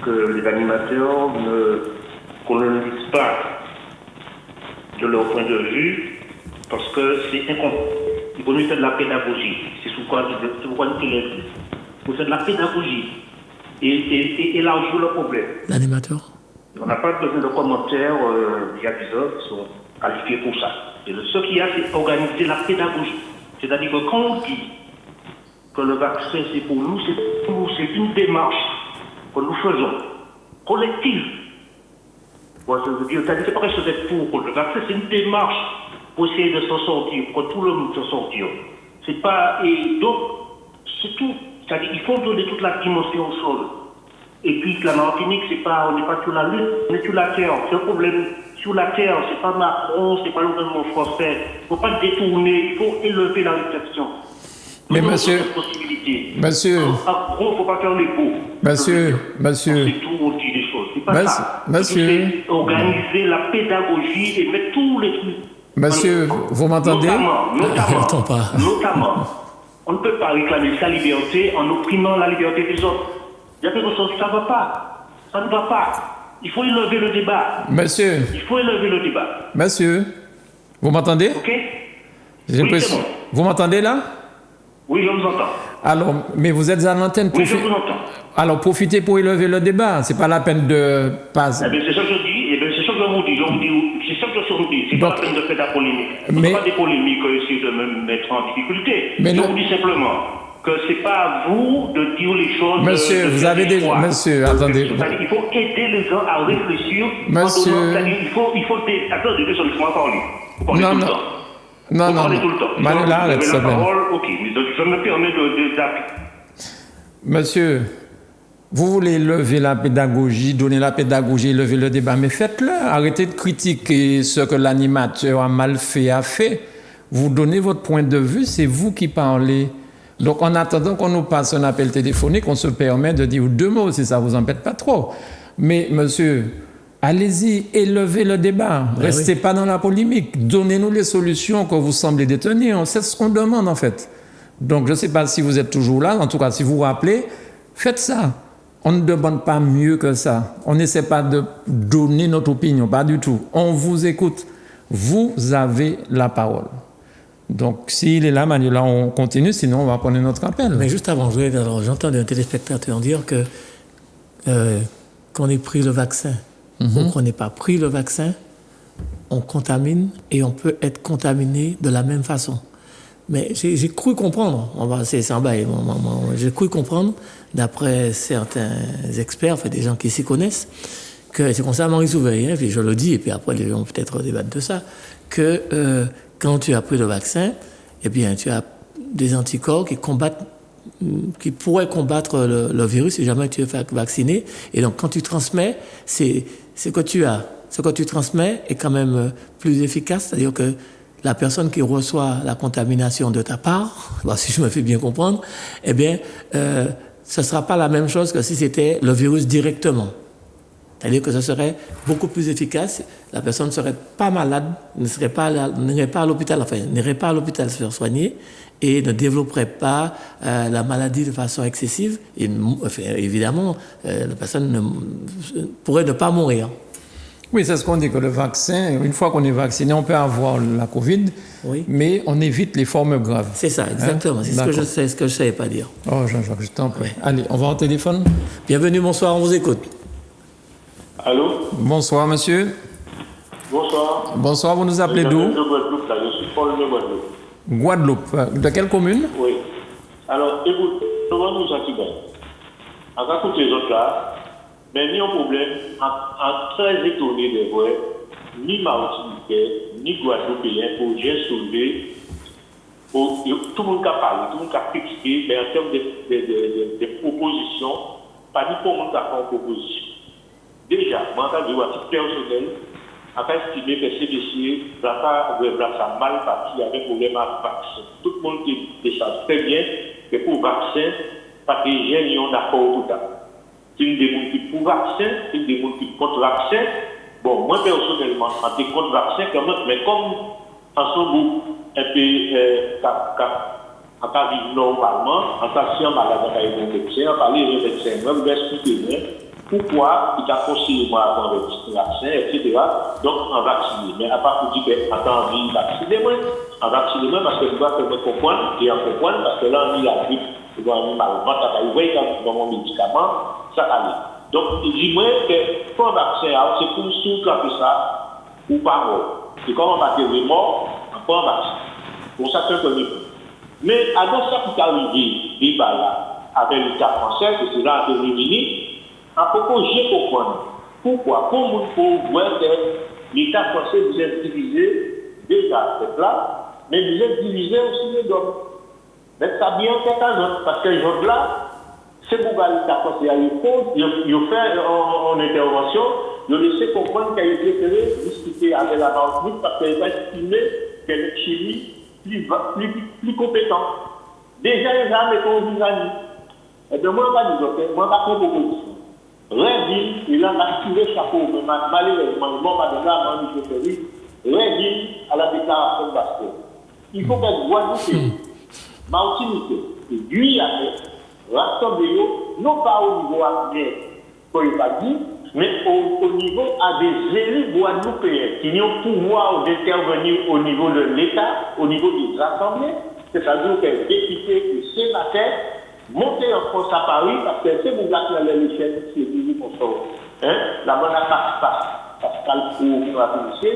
que les animateurs qu'on ne le dise pas de leur point de vue, parce que c'est incompréhensible. Il faut nous faire de la pédagogie. C'est pourquoi nous l'ai dit. Il faut faire de la pédagogie et élargir le problème. L'animateur? On n'a pas besoin de commentaires il y a des heures qui sont qualifiés pour ça. Et ce qu'il y a, c'est organiser la pédagogie. C'est-à-dire que quand on dit que le vaccin, c'est pour nous, c'est une démarche que nous faisons, collective. Moi, je veux dire, c'est pas quelque chose d'être pour le vaccin, c'est une démarche pour essayer de s'en sortir, pour que tout le monde s'en sortir. C'est pas... Et donc, c'est tout. C'est-à-dire qu'il faut donner toute la dimension au sol. Et puis, la Martinique, on n'est pas sur la lutte, on est sur la terre. C'est un problème sur la terre, c'est pas Macron, c'est pas le gouvernement français. Il ne faut pas détourner, il faut élever la réflexion. Mais monsieur, monsieur, en gros, il ne faut pas faire les beaux. Monsieur. C'est tout, on dit des choses. C'est pas ça. Monsieur. C'est organiser la pédagogie et mettre tous les trucs. Monsieur, vous m'entendez? Notamment, on ne peut pas réclamer sa liberté en opprimant la liberté des autres. Il y a quelque chose, ça ne va pas. Ça ne va pas. Il faut élever le débat. Monsieur. Il faut élever le débat. Monsieur, vous m'entendez? Ok. Oui, c'est bon. Vous m'entendez là? Oui, je vous entends. Alors, mais vous êtes à l'antenne. Oui, je vous entends. Alors, profitez pour élever le débat. C'est pas la peine de passer. Eh bien, c'est ça que je dis. Eh bien, c'est ça que je vous dis. C'est ça que je vous dis. C'est pas la peine de faire de la polémique. Mais pas des polémiques essayer de me mettre en difficulté. Mais je vous dis simplement que c'est pas à vous de dire les choses. Monsieur, vous avez déjà. Monsieur, attendez. Il faut aider les gens à réfléchir. Monsieur. Il faut. Attendez, laissez-moi parler. Non. Manuela, arrête, la parole, ok, mais je me permets d'appeler. Monsieur, vous voulez lever la pédagogie, donner la pédagogie, lever le débat, mais faites-le. Arrêtez de critiquer ce que l'animateur a mal fait, a fait. Vous donnez votre point de vue, c'est vous qui parlez. Donc, en attendant qu'on nous passe un appel téléphonique, on se permet de dire deux mots, si ça ne vous embête pas trop. Mais, monsieur, allez-y, élevez le débat. Restez pas dans la polémique. Donnez-nous les solutions que vous semblez détenir. C'est ce qu'on demande, en fait. Donc, je ne sais pas si vous êtes toujours là. En tout cas, si vous vous rappelez, faites ça. On ne demande pas mieux que ça. On n'essaie pas de donner notre opinion, pas du tout. On vous écoute. Vous avez la parole. Donc, s'il est là, Manuela, on continue, sinon on va prendre notre appel. Mais juste avant, j'entendais un téléspectateur dire que qu'on ait pris le vaccin ou qu'on n'ait pas pris le vaccin, on contamine et on peut être contaminé de la même façon. Mais j'ai cru comprendre, j'ai cru comprendre, d'après certains experts, enfin des gens qui s'y connaissent, que c'est comme ça, Marie Souveille, puis je le dis, et puis après les gens peut-être débattent de ça, que quand tu as pris le vaccin, eh bien, tu as des anticorps qui pourraient combattre le virus si jamais tu es vacciné. Et donc, quand tu transmets, ce que tu transmets est quand même plus efficace. C'est-à-dire que la personne qui reçoit la contamination de ta part, si je me fais bien comprendre, eh bien, ce ne sera pas la même chose que si c'était le virus directement. C'est-à-dire que ce serait beaucoup plus efficace. La personne ne serait pas malade, n'irait pas à l'hôpital se faire soigner et ne développerait pas la maladie de façon excessive. Et, évidemment, la personne pourrait ne pas mourir. Oui, c'est ce qu'on dit, que le vaccin, une fois qu'on est vacciné, on peut avoir la Covid, mais on évite les formes graves. C'est ça, exactement. C'est ce que je ne savais pas dire. Oh, Jean-Jacques, je t'en prie. Allez, on va au téléphone. Bienvenue, bonsoir, on vous écoute. Allô? Bonsoir, monsieur. Bonsoir. Bonsoir, vous nous appelez d'où? De Guadeloupe, là. Je suis Paul de Guadeloupe. Guadeloupe. De quelle commune? Oui. Alors, écoute, devant nous, Jacques-Hubert, en cas de les autres là, mais ni un problème, en très étonné des vrais, ni Martiniquais, ni Guadeloupéens, pour bien soulever, tout le monde a parlé, tout le monde a critiqué, mais en termes de propositions, pas ni pour le monde a fait une proposition. Déjà, moi, quand je vois à titre personnel, à estimé que CDC va mal parti avec le problème à vaccin. Tout le monde décide très bien que pour le vaccin, pas que les gens sont d'accord tout ça. C'est une des gens qui pour vaccin, c'est une des gens qui contre vaccin. Bon, moi personnellement, en tant contre vaccin, mais comme en son groupe, un peu, en cas vivre normalement, en tant que malade, en médecin, en parler de médecin, moi, vous expliquez pourquoi il a conseillé moi avant le vaccin, etc. Donc, en vacciné. Mais à part pour dire qu'en temps de vacciner, en vacciné, parce que je dois faire comprendre, et en comprendre, parce que là, on a la grippe, on a mal, on a dans mon médicament, ça allait. Donc, dis-moi que pour un vaccin, c'est pour sous-trapper ça ou pas mort. C'est comme un vaccin est mort, encore un vaccin. Pour ça, c'est un premier point. Mais avant ça, qui est arrivé, débat là, avec l'État français, que c'est là en 2000, à propos, j'ai compris. Pourquoi? Pour voir que l'État français vous est divisé, déjà, c'est là, mais vous êtes divisé aussi les hommes. Mais ça bien fait un autre, parce que les gens là, c'est pour l'État français, il fait en intervention, il laisse comprendre qu'il a préféré discuter avec la Martinique parce qu'elle va estimer qu'elle est Chili plus compétent. Déjà, les gens mettons aux amis. Et bien, moi, je ne vais pas faire proposition. Réville, il a activé chapeau, mais malheureusement, il m'a donné à Michel Ferry, réville à la déclaration de Basque. Il faut que Guadeloupe, Martinique et Guyane rassemblent, non pas au niveau armé, comme il a dit, mais au niveau à des élus guadeloupéens qui ont le pouvoir d'intervenir au niveau de l'État, au niveau des assemblées, c'est-à-dire que les députés, les sénateurs, monter en France à Paris, parce que c'est vous gâtez à l'échelle, c'est du consort. La bonne Pascal pour la policier,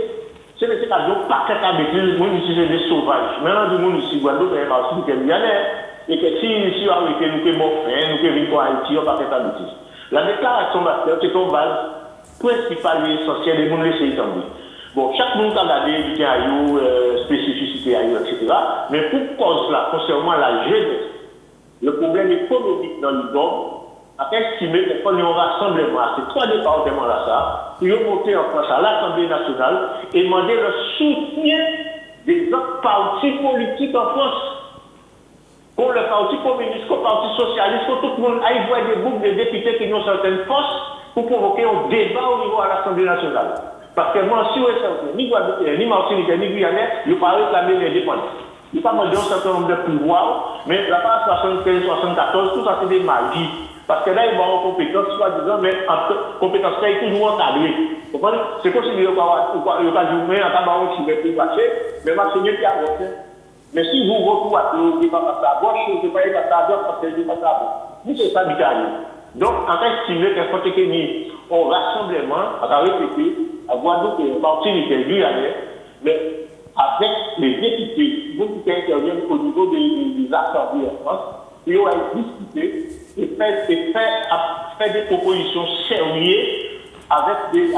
c'est le cas de paquet à bêtises, nous ici c'est des sauvages. Maintenant, du monde ici, Guadeloupe, il y a aussi des millionnaires, et que si on arrête, nous pouvons morfin, nous pouvons vivre en Haïti, on paquet à bêtises. La déclaration d'affaires, c'est une base principale et essentielle, et nous laissons tomber. Bon, chaque monde a regardé du caillou, spécificité ailleurs, etc. Mais pour cause là, concernant la jeunesse, le problème économique dans le monde a estimé que quand il y a un rassemblement à ces trois départements-là, ça, ils ont monté en France à l'Assemblée nationale et demandé le soutien des autres partis politiques en France. Pour le Parti communiste, pour le Parti socialiste, pour tout le monde, à y voir des groupes de députés qui ont certaines forces pour provoquer un débat au niveau de l'Assemblée nationale. Parce que moi, si vous êtes ni Guadeloupe, ni Martinique, ni Guyanais, ils ne pas réclamer l'indépendance. Ils ne pas demander un certain nombre de pouvoirs, mais la phase 75, 74, tout ça c'est des magies. Parce que là, ils vont avoir compétences, soi-disant, mais compétences là, ils sont toujours encadrées. C'est possible qu'il n'y a pas de journée, en tabac, qui va plus passer, mais ma seigneur qui a voté. Mais si vous votez à l'autre, vous ne pas passer à gauche, vous ne pas passer à droite, parce que vous ne pas passer à gauche. Vous, c'est ça, l'Italie. Donc, en fait, estimer qu'il faut qu'il y ait un rassemblement, à répéter, à Guadeloupe et Martinique et Guyane, mais avec les députés, vous qui interviennent au niveau des assemblées en France, ils ont discuté et faire des propositions sérieuses avec des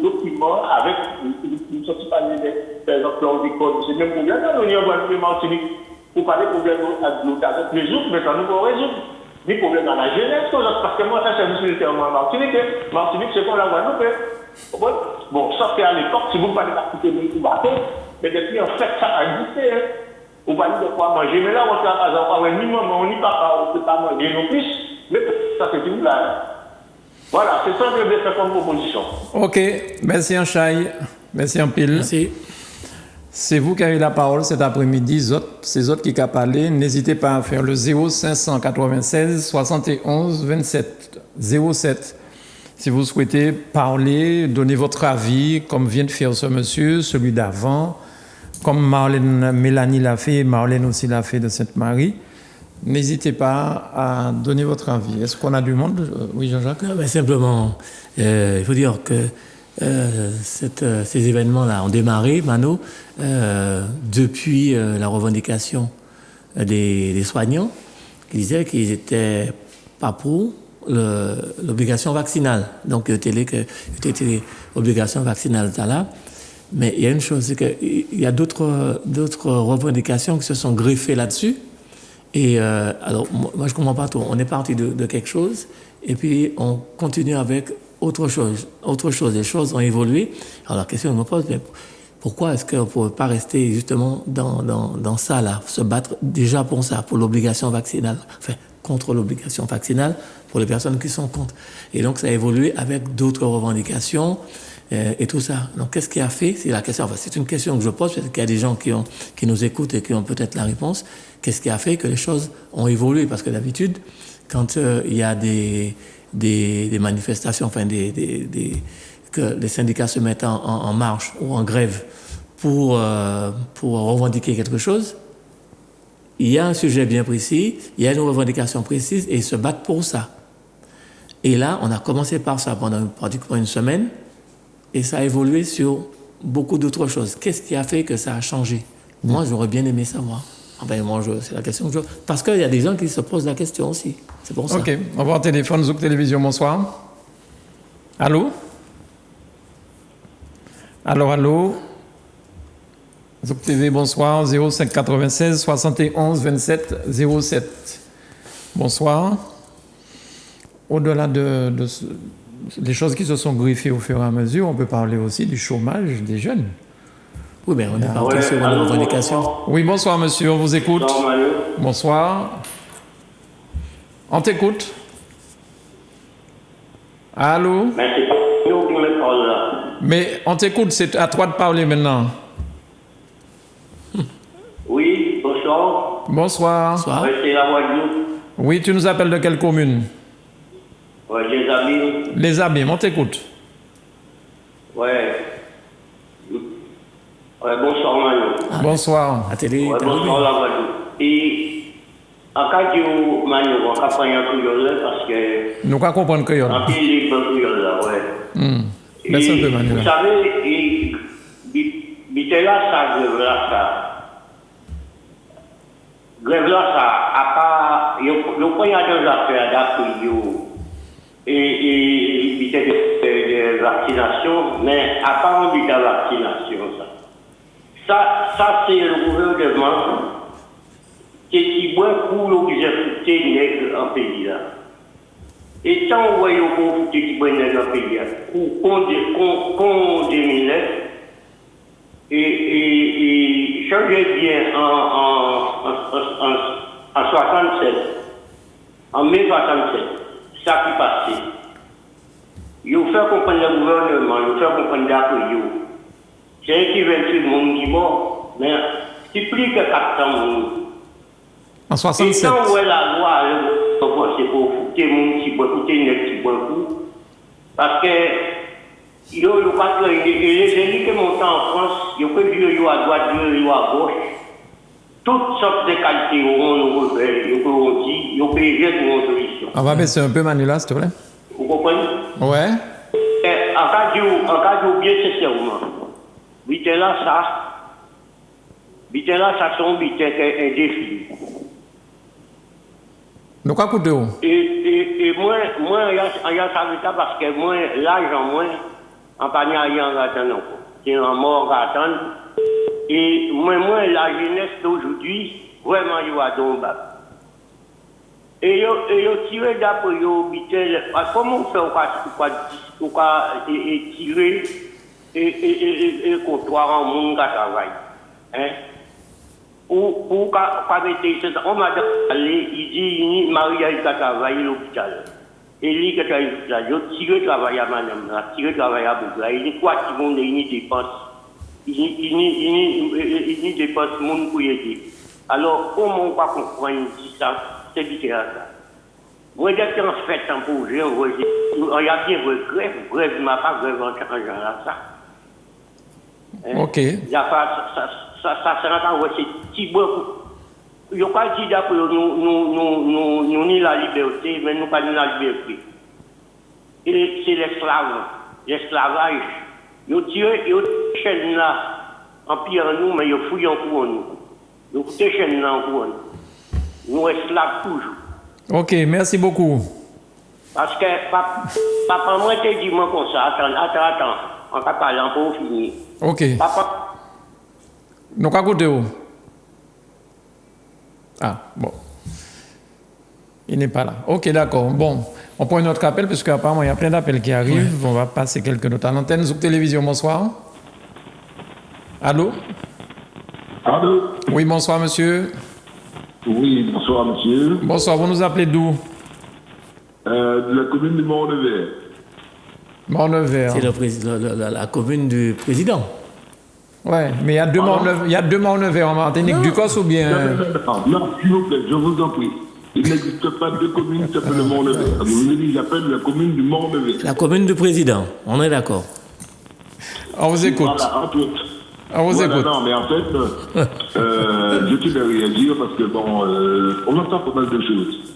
documents, avec une sortie par exemple, lors des codes. C'est le même problème dans l'Union Guadeloupe et Martinique. Pour parler de problèmes avec les autres, mais nous pouvons résoudre. Ni problème dans la jeunesse, parce que moi, ça, c'est un service militaire en Martinique. Martinique, c'est comme la Guadeloupe. Bon, ça fait à l'époque, si vous ne parlez pas de tout bateau, mais depuis, en fait, ça a existé. Vous parlez de quoi manger, mais là, on ne peut pas ni maman, ni papa, on ne peut pas manger non plus. Mais ça, c'est une blague. Voilà, c'est ça que je vais faire comme proposition. Ok, merci Anchaï, merci en pile. Merci. C'est vous qui avez la parole cet après-midi, ces autres qui ont parlé. N'hésitez pas à faire le 0596 71 27 07. Si vous souhaitez parler, donner votre avis, comme vient de faire ce monsieur, celui d'avant, comme Mélanie l'a fait, Marlène aussi l'a fait de Sainte-Marie, n'hésitez pas à donner votre avis. Est-ce qu'on a du monde? Oui, Jean-Jacques? Non, mais simplement, il faut dire que ces événements-là ont démarré, Mano, depuis la revendication des soignants qui disaient qu'ils n'étaient pas pour l'obligation vaccinale. Donc, il y a l'obligation vaccinale là. Mais il y a une chose, c'est qu'il y a d'autres revendications qui se sont greffées là-dessus. Et alors, moi, je ne comprends pas trop. On est parti de quelque chose et puis on continue avec autre chose. Les choses ont évolué. Alors, la question que je me pose, mais pourquoi est-ce qu'on ne pourrait pas rester justement dans ça, là, se battre déjà pour ça, pour l'obligation vaccinale, enfin, contre l'obligation vaccinale pour les personnes qui sont contre. Et donc, ça a évolué avec d'autres revendications et tout ça. Donc, qu'est-ce qui a fait? C'est la question. Enfin, c'est une question que je pose, parce qu'il y a des gens qui nous écoutent et qui ont peut-être la réponse. Qu'est-ce qui a fait que les choses ont évolué? Parce que d'habitude, quand il y a des manifestations, enfin que les syndicats se mettent en marche ou en grève pour revendiquer quelque chose, il y a un sujet bien précis, il y a une revendication précise et ils se battent pour ça. Et là, on a commencé par ça pendant pratiquement une semaine et ça a évolué sur beaucoup d'autres choses. Qu'est-ce qui a fait que ça a changé? Moi, j'aurais bien aimé savoir. Enfin, moi, c'est la question que je... Parce qu'il y a des gens qui se posent la question aussi. C'est pour ça. Ok, on va voir téléphone, Zouk Télévision, bonsoir. Allô? Allô? Zouk TV, bonsoir, 05 96 71 27 07. Bonsoir. Au-delà des choses qui se sont greffées au fur et à mesure, on peut parler aussi du chômage des jeunes. Oui, mais on est parti sur une revendication. Oui, bonsoir monsieur, on vous écoute. Bonsoir. On t'écoute. Allô? Mais c'est pas nous qui me parle là. Mais on t'écoute, c'est à toi de parler maintenant. Oui, bonsoir. Bonsoir. Bonsoir. Ouais, c'est la Guadeloupe. Oui, tu nous appelles de quelle commune? Ouais, les amis. Les Abîmes, on t'écoute. Ouais. Ouais, bonsoir, Manu. Bonsoir. À télé. Ouais, bonsoir, la Guadeloupe. Et, en cas de Manu, on va prendre un couillon parce que. Nous ne comprenons que En plus, il est pas couillon là, ouais. Laisse un peu, Manu. Vous savez, il était là, ça, grève là, ça, à part, le point de l'affaire d'après, et il était de vaccination, mais à part de la vaccination, ça c'est le gouvernement qui boit pour l'objectif nègre en pays là. Et tant on voit le gouvernement qui boit nègre en pays là, qu'on déminait, et changer bien en 67, en mai 67, ça qui passait. Il faut faire comprendre le gouvernement, il faut faire comprendre l'après. C'est qui veut tuer le monde qui mort, mais c'est plus que 400 monde. En 67. Et quand on voit la loi, c'est pour foutre le monde qui boit, foutre les qui boit, parce que il y a les élus qui montent en France, il y a que Dieu à droite, Dieu à gauche. Toutes sortes de qualités on repère, il y a qu'on dit, il y a que une solution. On va baisser un peu, Manuela, s'il te plaît. Vous comprenez? Ouais. En cas de bien sincèrement, Bitela, ça sont Bitela un défi. Nous quoi coûter où? Et moi, il y a ça parce que moi, l'âge en moins, en pas en attendant. C'est en mort à attendre. Et moi, la jeunesse d'aujourd'hui, vraiment, il va tomber. Et il tiré d'après comment on fait pour tirer et comptoir en monde qui travaille. Hein? Pour on m'a dit, il dit, Maria qui travaille à l'hôpital. Et lui qui travaille à l'hôpital, il tire travail à madame, il tire travail à Bougla. Il dit quoi qui vont les dépenses? Il n'y dépense monde pour aider. Alors, comment on va comprendre ça? C'est différent. Moi, j'étais en fait un projet, on y a bien grève, mais pas grève en changeant là, ça. Ok. Il y a pas, ça sera encore c'est petit beaucoup. Il n'y a pas dit d'après nous ni la liberté, mais nous pas ni la liberté. Et c'est l'esclavage. Ils tirent les chaînes là, en pire nous, mais ils fouillent en cours nous. Ils coupent les chaînes là en cours nous. Nous esclaves toujours. Ok, merci beaucoup. Parce que papa, moi, te dit moi comme ça, attends, on va parler un peu finir. Ok. Papa. Nous quoi coûter où? Ah, bon. Il n'est pas là. Ok, d'accord. Bon, on prend un autre appel, parce qu'apparemment, il y a plein d'appels qui arrivent. Ouais. On va passer quelques notes à l'antenne. Zouk Télévision, bonsoir. Allô? Allô? Oui, bonsoir, monsieur. Oui, bonsoir, monsieur. Bonsoir, vous nous appelez d'où? De la commune de Mont-Nevers. Mont-Nevers. C'est la commune du président. Ouais, mais il y a deux Mont-Nevers en Martinique, du Cos ou bien? Non, s'il vous plaît, je vous en prie. Il n'existe pas deux communes qui s'appellent le Mont-Nevers. Ils appellent la commune du Mont-Nevers. La commune du président, on est d'accord. On vous écoute. Voilà, entre autres. On vous écoute. Non, mais en fait, je tiens à réagir parce que, bon, on entend pas mal de choses.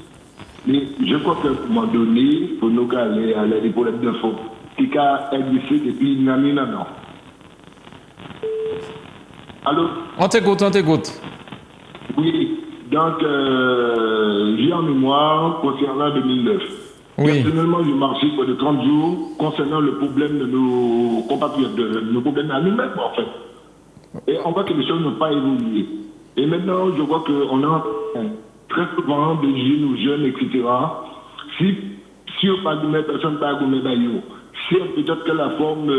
Mais je crois qu'à un moment donné, il faut nous aller à des problèmes de fond. Qui a existé depuis une année, non. Allô? On t'écoute. Oui, donc j'ai en mémoire concernant 2009. Oui. Personnellement, j'ai marché pour de 30 jours concernant le problème de nos compatriotes, de nos problèmes à nous-mêmes en fait. Et on voit que les choses n'ont pas évolué. Et maintenant, je vois qu'on a très souvent des jeunes, etc. Si on parle de mes personnes, pas de mes baillots, si peut-être que la forme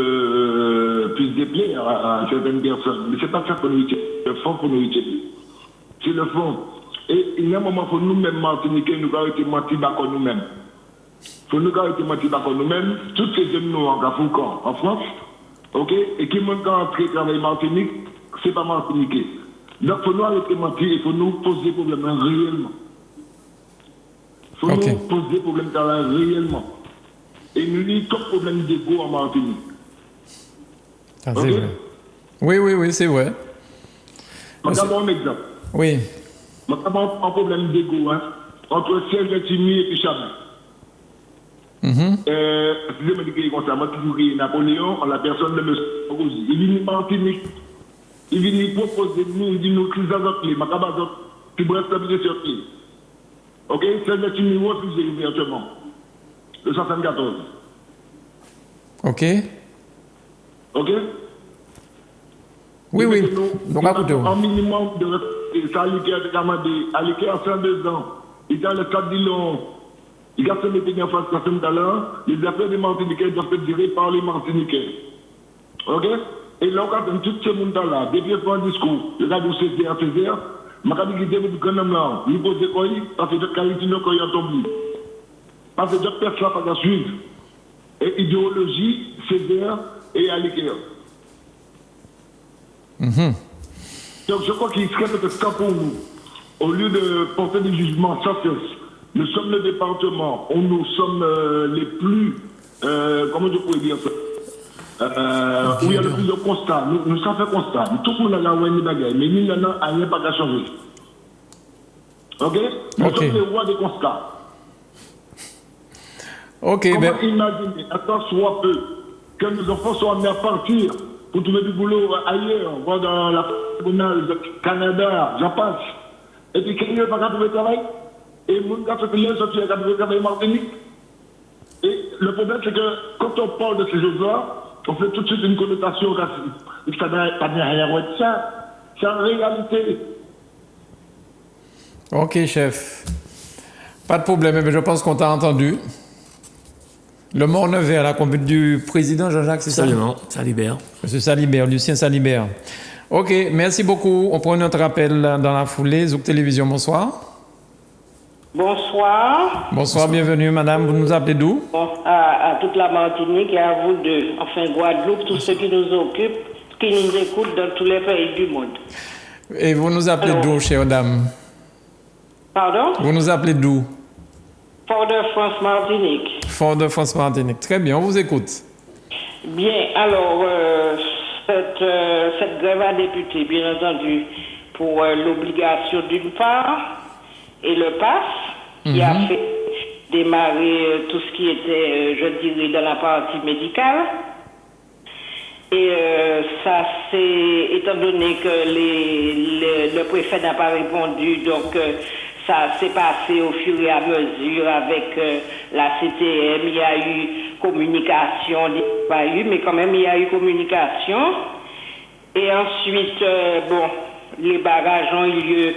puisse déplaire à certaines personnes. Mais ce n'est pas ça pour nous utiliser. Le fond pour nous utiliser. C'est le fond. Et il y a un moment pour nous-mêmes, Martiniquais, nous arrêter de mentir par nous-mêmes. Il faut nous arrêter de mentir par nous-mêmes. Toutes ces jeunes nous en Gafoucan, en France, ok, et qui montent quand entrer travailler Martinique, c'est pas Martiniquais. Donc il faut nous arrêter de mentir, il faut nous poser des problèmes réellement. Il faut nous poser des problèmes réellement. Et nous avons comme problème d'égo en Martinique. Ah, c'est vrai. Oui, c'est vrai. Je vais un exemple. Oui. Je vais un problème d'égo entre Serge-Timi et puis Chabin. Je me dis comme ça, moi toujours Napoléon, en la personne de M. Rosy. Il vient Martinique. Il vient proposer nous, il dit nous crises à notre clé, je vais vous stabiliser sur clé. Ok? Serge-Timi refuse ouvertement. Le 74. Ok. Oui. Donc, écoutez. Un minimum de respect. Ça, il a 102 ans. Il est dans le cadre de l'on. Il a fait des pays en face de tout à l'heure. Les affaires des Martiniquais doivent être gérées par les Martiniquais. Ok? Et là, on a tout ce monde-là. Depuis un discours, le gars de Césaire, je vais dire que le grand homme là, il pose des coins, parce que d'autres qualités ne sont tombées. Parce que d'autres personnes ne peuvent pas suivre. Et idéologie, Césaire et Alikea. Donc je crois qu'il serait peut-être temps pour nous, au lieu de porter des jugements sans cesse, nous sommes le département où nous sommes les plus, comment je pourrais dire ça, où il y a le plus de constats. Nous sommes fait constat. Tout le monde a la des bagailles, mais nous n'avons rien pas à changer. Ok? Nous sommes les rois des constats. Ok, comment imaginer, attends, soit peu, que nos enfants soient amenés à partir pour trouver du boulot ailleurs, voir dans la Canada, j'en passe. Et puis, quelqu'un n'a pas trouvé travail. Et mon gars, c'est que les autres, ils ont travailler Martinique. Et le problème, c'est que quand on parle de ces choses-là, on fait tout de suite une connotation raciste. Ça n'a rien à voir avec ça. C'est en réalité. Ok, chef. Pas de problème, mais je pense qu'on t'a entendu. Le Morne-Vert, la conduite du président Jean-Jacques, c'est ça? Absolument, Salibert. Monsieur Salibert, Lucien Salibert. Ok, merci beaucoup. On prend notre appel dans la foulée. Zouk Télévision, bonsoir. Bonsoir. Bonsoir, bienvenue, madame. Vous nous appelez d'où? Bon, à toute la Martinique et à vous deux. Enfin, Guadeloupe, tous ceux qui nous occupent, qui nous écoutent dans tous les pays du monde. Et vous nous appelez d'où, chère dame? Pardon? Vous nous appelez d'où? Fort-de-France, Martinique. Fort-de-France, Martinique. Très bien, on vous écoute. Bien, alors, cette grève a débuté, bien entendu, pour l'obligation d'une part et le pass, qui a fait démarrer tout ce qui était, je dirais, dans la partie médicale. Et ça, c'est, étant donné que le préfet n'a pas répondu, donc ça s'est passé au fur et à mesure avec la CTM. Il y a eu communication, il n'y a pas eu, mais quand même il y a eu communication. Et ensuite, bon, les barrages ont eu lieu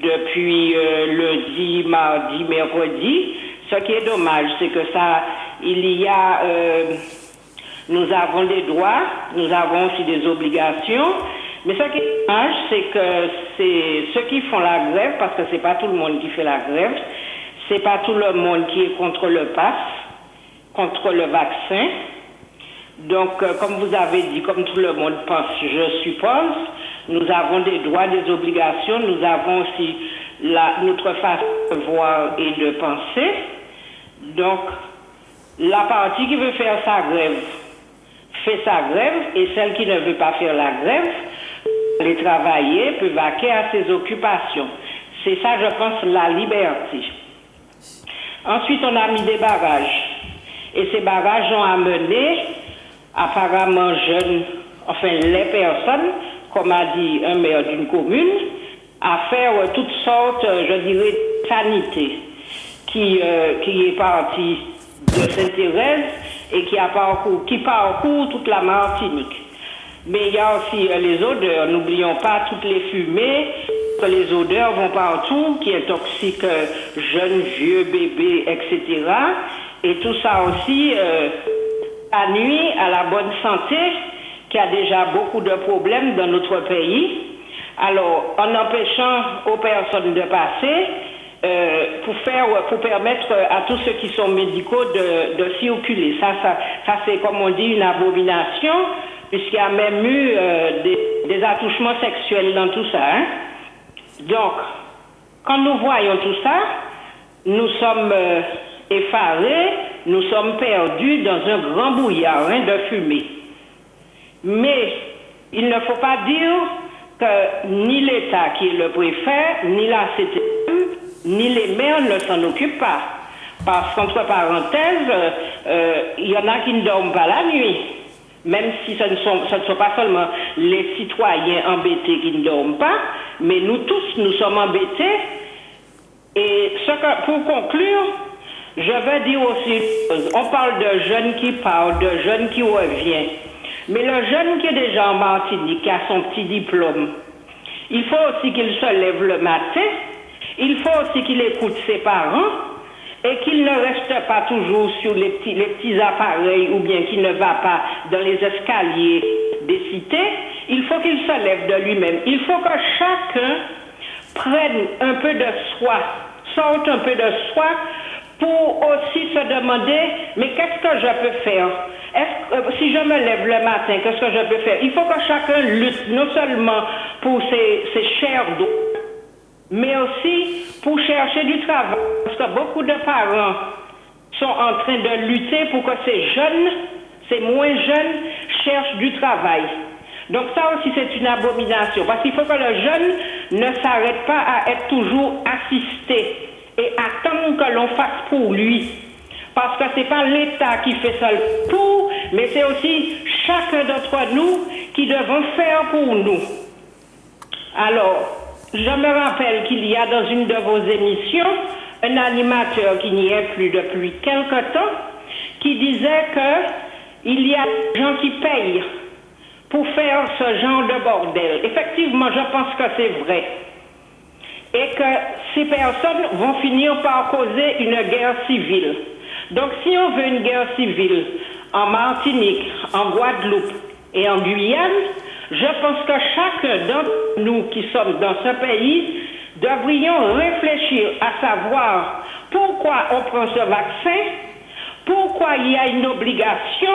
depuis lundi, mardi, mercredi. Ce qui est dommage, c'est que ça, il y a, nous avons des droits, nous avons aussi des obligations. Mais ce qui est dommage, c'est que c'est ceux qui font la grève, parce que c'est pas tout le monde qui fait la grève, c'est pas tout le monde qui est contre le pass, contre le vaccin. Donc, comme vous avez dit, comme tout le monde pense, je suppose, nous avons des droits, des obligations, nous avons aussi notre façon de voir et de penser. Donc, la partie qui veut faire sa grève fait sa grève, et celle qui ne veut pas faire la grève, aller travailler, peut vaquer à ses occupations. C'est ça, je pense, la liberté. Ensuite, on a mis des barrages. Et ces barrages ont amené, apparemment les personnes, comme a dit un maire d'une commune, à faire toutes sortes, je dirais, de sanité, qui est partie de Sainte-Thérèse et qui parcourt toute la Martinique. Mais il y a aussi les odeurs, n'oublions pas toutes les fumées, que les odeurs vont partout, qui intoxiquent jeunes, vieux, bébés, etc. Et tout ça aussi nuit à la bonne santé, qui a déjà beaucoup de problèmes dans notre pays. Alors, en empêchant aux personnes de passer, pour permettre à tous ceux qui sont médicaux de circuler. Ça c'est, comme on dit, une abomination, puisqu'il y a même eu des attouchements sexuels dans tout ça. Hein? Donc, quand nous voyons tout ça, nous sommes effarés, nous sommes perdus dans un grand brouillard de fumée. Mais il ne faut pas dire que ni l'État qui est le préfet, ni la CTM, ni les maires ne s'en occupent pas. Parce qu'entre parenthèses, il y en a qui ne dorment pas la nuit. Même si ce ne sont pas seulement les citoyens embêtés qui ne dorment pas, mais nous tous, nous sommes embêtés. Et pour conclure, je veux dire aussi, on parle de jeunes qui parlent, de jeunes qui reviennent. Mais le jeune qui est déjà en Martinique, qui a son petit diplôme, il faut aussi qu'il se lève le matin, il faut aussi qu'il écoute ses parents et qu'il ne reste pas toujours sur les petits appareils ou bien qu'il ne va pas dans les escaliers des cités. Il faut qu'il se lève de lui-même. Il faut que chacun prenne un peu de soi, sorte un peu de soi pour aussi se demander, mais qu'est-ce que je peux faire? Si je me lève le matin, qu'est-ce que je peux faire? Il faut que chacun lutte, non seulement pour ses chairs d'eau, mais aussi pour chercher du travail. Parce que beaucoup de parents sont en train de lutter pour que ces moins jeunes, cherchent du travail. Donc ça aussi c'est une abomination. Parce qu'il faut que le jeune ne s'arrête pas à être toujours assisté et attendre que l'on fasse pour lui. Parce que c'est pas l'État qui fait ça pour, mais c'est aussi chacun d'entre nous qui devons faire pour nous. Alors, je me rappelle qu'il y a dans une de vos émissions un animateur qui n'y est plus depuis quelque temps qui disait qu'il y a des gens qui payent pour faire ce genre de bordel. Effectivement, je pense que c'est vrai. Et que ces personnes vont finir par causer une guerre civile. Donc si on veut une guerre civile en Martinique, en Guadeloupe et en Guyane, je pense que chacun d'entre nous qui sommes dans ce pays devrions réfléchir à savoir pourquoi on prend ce vaccin, pourquoi il y a une obligation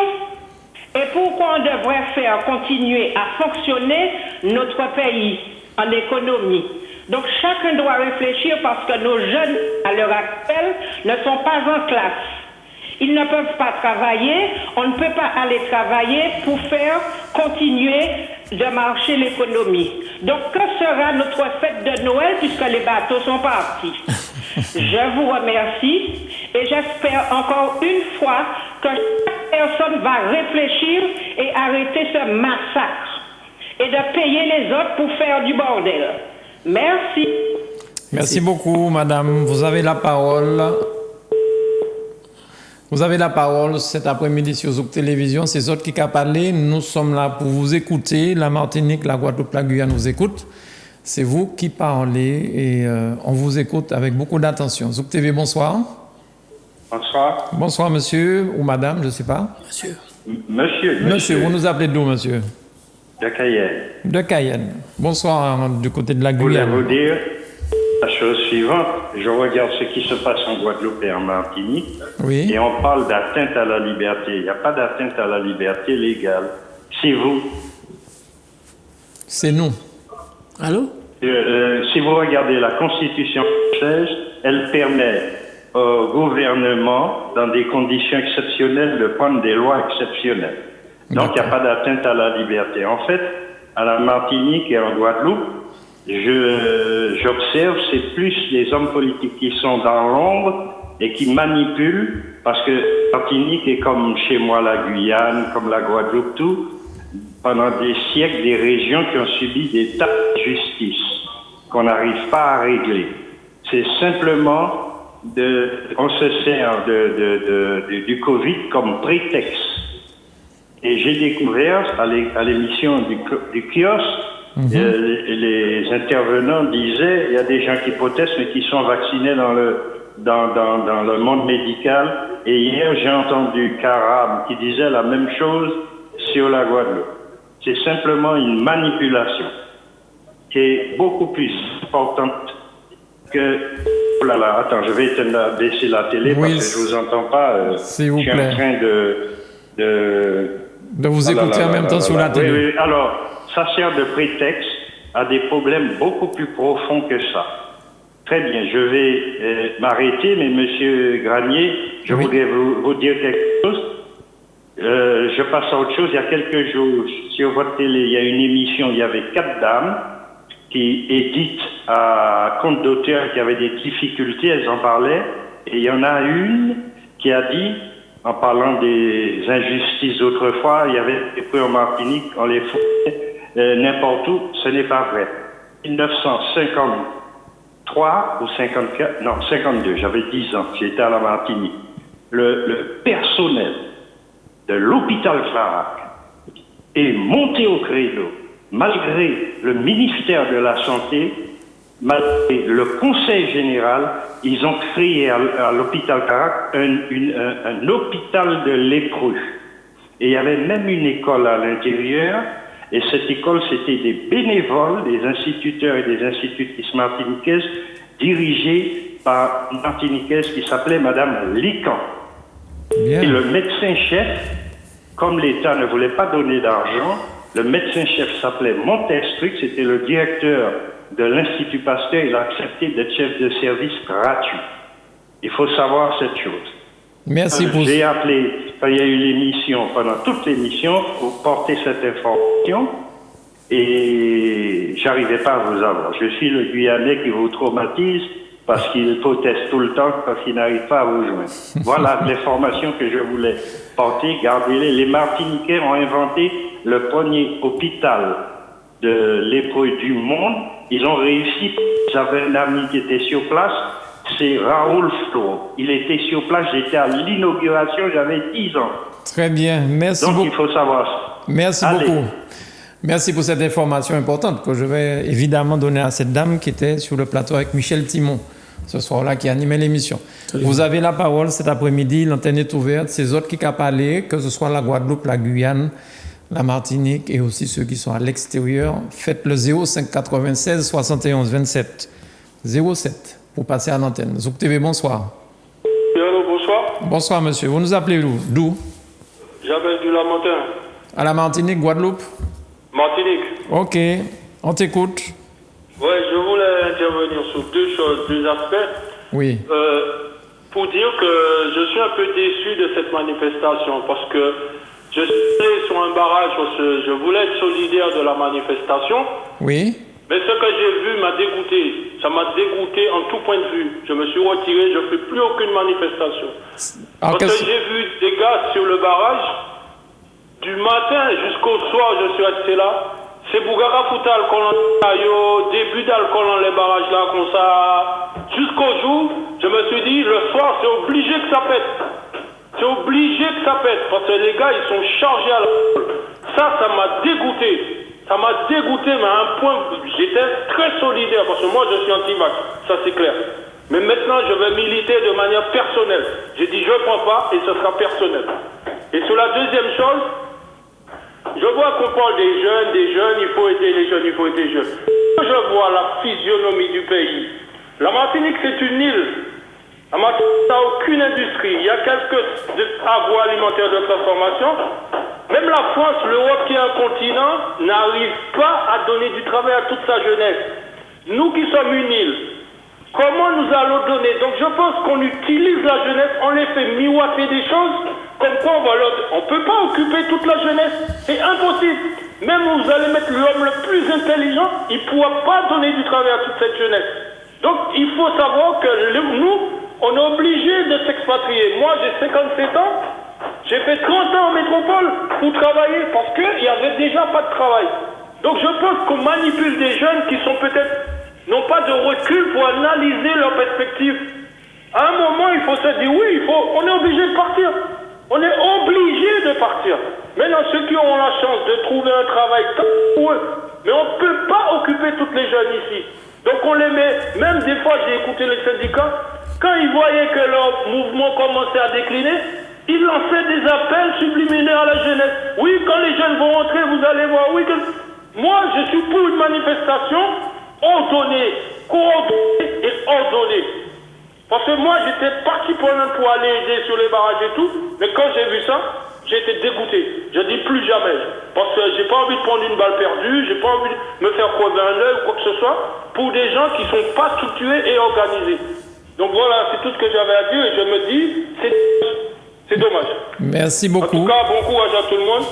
et pourquoi on devrait faire continuer à fonctionner notre pays en économie. Donc chacun doit réfléchir parce que nos jeunes à l'heure actuelle ne sont pas en classe. Ils ne peuvent pas travailler, on ne peut pas aller travailler pour faire continuer de marcher l'économie. Donc que sera notre fête de Noël puisque les bateaux sont partis? Je vous remercie et j'espère encore une fois que chaque personne va réfléchir et arrêter ce massacre et de payer les autres pour faire du bordel. Merci. Merci beaucoup, madame. Vous avez la parole. Vous avez la parole cet après-midi sur Zouk Télévision. C'est autres qui a parlé. Nous sommes là pour vous écouter. La Martinique, la Guadeloupe, la Guyane nous écoutent. C'est vous qui parlez et on vous écoute avec beaucoup d'attention. Zouk TV, bonsoir. Bonsoir. Bonsoir, monsieur ou madame, je ne sais pas. Monsieur, vous nous appelez d'où, monsieur? De Cayenne. De Cayenne. Bonsoir, du côté de la Je Guyane. voulais vous dire la chose suivante. Je regarde ce qui se passe en Guadeloupe et en Martinique. Oui. Et on parle d'atteinte à la liberté. Il n'y a pas d'atteinte à la liberté légale. C'est vous. C'est nous. Allô? Si vous regardez la Constitution française, elle permet au gouvernement, dans des conditions exceptionnelles, de prendre des lois exceptionnelles. Donc, il n'y a pas d'atteinte à la liberté. En fait, à la Martinique et en Guadeloupe, j'observe, c'est plus les hommes politiques qui sont dans l'ombre et qui manipulent, parce que Martinique est comme chez moi la Guyane, comme la Guadeloupe, tout, pendant des siècles, des régions qui ont subi des tas de justice qu'on n'arrive pas à régler. C'est simplement on se sert du Covid comme prétexte. Et j'ai découvert à l'émission du kiosque, les intervenants disaient, il y a des gens qui protestent mais qui sont vaccinés dans le monde médical. Et hier, j'ai entendu Karam qui disait la même chose sur la Guadeloupe. C'est simplement une manipulation qui est beaucoup plus importante que... Oh là là, attends, je vais baisser la télé parce que je vous entends pas. S'il vous plaît. Je suis en train de vous écouter en même temps sur la télé. Oui, oui. Alors, ça sert de prétexte à des problèmes beaucoup plus profonds que ça. Très bien, je vais m'arrêter, mais Monsieur Granier, je voudrais vous dire quelque chose. Je passe à autre chose. Il y a quelques jours, sur votre télé, il y a une émission, il y avait 4 dames qui éditent à compte d'auteur qui avaient des difficultés, elles en parlaient. Et il y en a une qui a dit, en parlant des injustices d'autrefois, il y avait des prix en Martinique, on les foutait n'importe où, ce n'est pas vrai. 1953 ou 54, non, 52, j'avais 10 ans, j'étais à la Martinique. Le personnel de l'hôpital Clarac est monté au créneau, malgré le ministère de la Santé, malgré le Conseil général, ils ont créé à l'hôpital Clarac un hôpital de lépreux. Et il y avait même une école à l'intérieur, et cette école, c'était des bénévoles, des instituteurs et des institutrices martiniquaises, dirigés par une martiniquaise qui s'appelait Madame Lican. Bien. Et le médecin-chef, comme l'État ne voulait pas donner d'argent, le médecin-chef s'appelait Montestruc, c'était le directeur de l'Institut Pasteur, il a accepté d'être chef de service gratuit. Il faut savoir cette chose. Merci pour... J'ai appelé, quand il y a eu l'émission, pendant toute l'émission, pour porter cette information, et j'arrivais pas à vous avoir. Je suis le Guyanais qui vous traumatise, parce qu'il proteste tout le temps, parce qu'il n'arrive pas à vous joindre. Voilà l'information que je voulais porter, gardez-les. Les Martiniquais ont inventé le premier hôpital de lépreux du monde. Ils ont réussi. J'avais un ami qui était sur place, c'est Raoul Flo. Il était sur place, j'étais à l'inauguration, j'avais 10 ans. Très bien, merci beaucoup. Donc il faut savoir ça. Merci beaucoup. Merci pour cette information importante que je vais évidemment donner à cette dame qui était sur le plateau avec Michel Timon ce soir-là, qui animait l'émission. Vous avez la parole cet après-midi, l'antenne est ouverte. Ces autres qui ont parlé, que ce soit la Guadeloupe, la Guyane, la Martinique et aussi ceux qui sont à l'extérieur, faites le 05 96 71 27 07 pour passer à l'antenne. Zouk TV, bonsoir. Allô, bonsoir. Bonsoir, monsieur. Vous nous appelez d'où? J'appelle du Lamentin. À la Martinique, Guadeloupe? Martinique. Ok, on t'écoute. Ouais, je voulais intervenir sur deux choses, deux aspects. Oui. Pour dire que je suis un peu déçu de cette manifestation parce que je suis allé sur un barrage parce que je voulais être solidaire de la manifestation. Oui. Mais ce que j'ai vu m'a dégoûté. Ça m'a dégoûté en tout point de vue. Je me suis retiré, je ne fais plus aucune manifestation. Parce que j'ai vu des gars sur le barrage. Du matin jusqu'au soir, je suis resté là. C'est Bougara Fouta alcool en début d'alcool dans les barrages là, comme ça. Jusqu'au jour, je me suis dit, le soir, c'est obligé que ça pète. C'est obligé que ça pète. Parce que les gars, ils sont chargés à l'alcool. Ça m'a dégoûté. Ça m'a dégoûté, mais à un point, j'étais très solidaire. Parce que moi, je suis anti-vax. Ça, c'est clair. Mais maintenant, je vais militer de manière personnelle. J'ai dit, je ne prends pas et ce sera personnel. Et sur la deuxième chose, je vois qu'on parle des jeunes, il faut aider les jeunes, il faut aider les jeunes. Je vois la physionomie du pays. La Martinique, c'est une île. La Martinique n'a aucune industrie. Il y a quelques agroalimentaires de transformation. Même la France, l'Europe qui est un continent, n'arrive pas à donner du travail à toute sa jeunesse. Nous qui sommes une île, comment nous allons donner? Donc je pense qu'on utilise la jeunesse, on les fait miroiter des choses, comme quoi on ne peut pas occuper toute la jeunesse. C'est impossible. Même vous allez mettre l'homme le plus intelligent, il ne pourra pas donner du travail à toute cette jeunesse. Donc il faut savoir que nous, On est obligé de s'expatrier. Moi, j'ai 57 ans. J'ai fait 30 ans en métropole pour travailler parce qu'il n'y avait déjà pas de travail. Donc je pense qu'on manipule des jeunes qui sont peut-être, n'ont pas de recul pour analyser leurs perspectives. À un moment, il faut se dire oui, on est obligé de partir. On est obligé de partir. Maintenant, ceux qui ont la chance de trouver un travail, pour eux. Mais on ne peut pas occuper toutes les jeunes ici. Donc on les met, même des fois j'ai écouté les syndicats, quand ils voyaient que leur mouvement commençait à décliner, ils lançaient des appels subliminaires à la jeunesse. Oui, quand les jeunes vont rentrer, vous allez voir. Oui, moi, je suis pour une manifestation ordonnée, coordonnée et ordonnée. Parce que moi, j'étais partie prenante pour aller aider sur les barrages et tout, mais quand j'ai vu ça, j'ai été dégoûté. Je dis plus jamais. Parce que j'ai pas envie de prendre une balle perdue, j'ai pas envie de me faire crever un œil ou quoi que ce soit, pour des gens qui sont pas structurés et organisés. Donc voilà, c'est tout ce que j'avais à dire et je me dis, c'est dommage. Merci beaucoup. En tout cas, bon courage à tout le monde.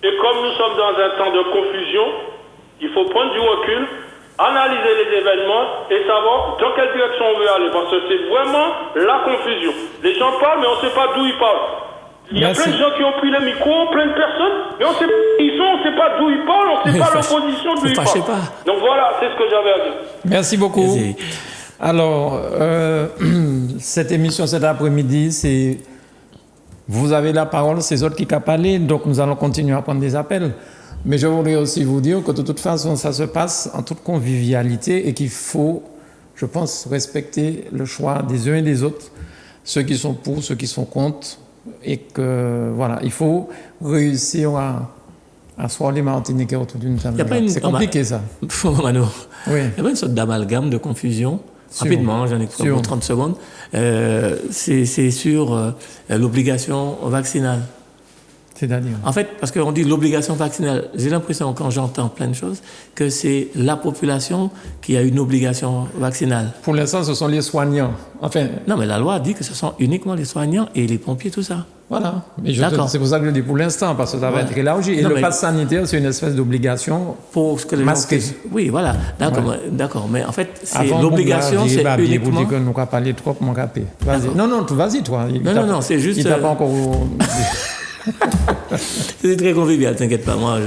Et comme nous sommes dans un temps de confusion, il faut prendre du recul, analyser les événements et savoir dans quelle direction on veut aller. Parce que c'est vraiment la confusion. Les gens parlent, mais on ne sait pas d'où ils parlent. Il y a plein de gens qui ont pris le micro, plein de personnes, mais on ne sait pas qui ils sont, on ne sait pas d'où ils parlent, on ne sait pas leur position d'où ils parlent. Donc voilà, c'est ce que j'avais à dire. Merci beaucoup. Alors, cette émission cet après-midi, c'est... Vous avez la parole, c'est autres qui ont parlé, donc nous allons continuer à prendre des appels. Mais je voudrais aussi vous dire que de toute façon, ça se passe en toute convivialité et qu'il faut, je pense, respecter le choix des uns et des autres, ceux qui sont pour, ceux qui sont contre, et que, voilà, il faut réussir à asseoir les Martiniquais autour d'une table. C'est compliqué, ça. Mano, oui. Il y a pas une sorte d'amalgame, de confusion. Rapidement, j'en ai pour 30 secondes. C'est sur l'obligation vaccinale. C'est-à-dire ? En fait, parce qu'on dit l'obligation vaccinale, j'ai l'impression, quand j'entends plein de choses, que c'est la population qui a une obligation vaccinale. Pour l'instant, ce sont les soignants. Enfin... Non, mais la loi dit que ce sont uniquement les soignants et les pompiers, tout ça. Voilà. Mais c'est pour ça que je dis pour l'instant, parce que ça va être élargi. Et le pass sanitaire, c'est une espèce d'obligation pour ce que les masquée. Oui, voilà. D'accord. Mais en fait, c'est l'obligation, c'est uniquement... Vous dites que nous avons parlé trop, mon capé. Vas-y. Non, vas-y, toi. Non, c'est juste... Il t'a pas encore... C'est très convivial, t'inquiète pas. Moi,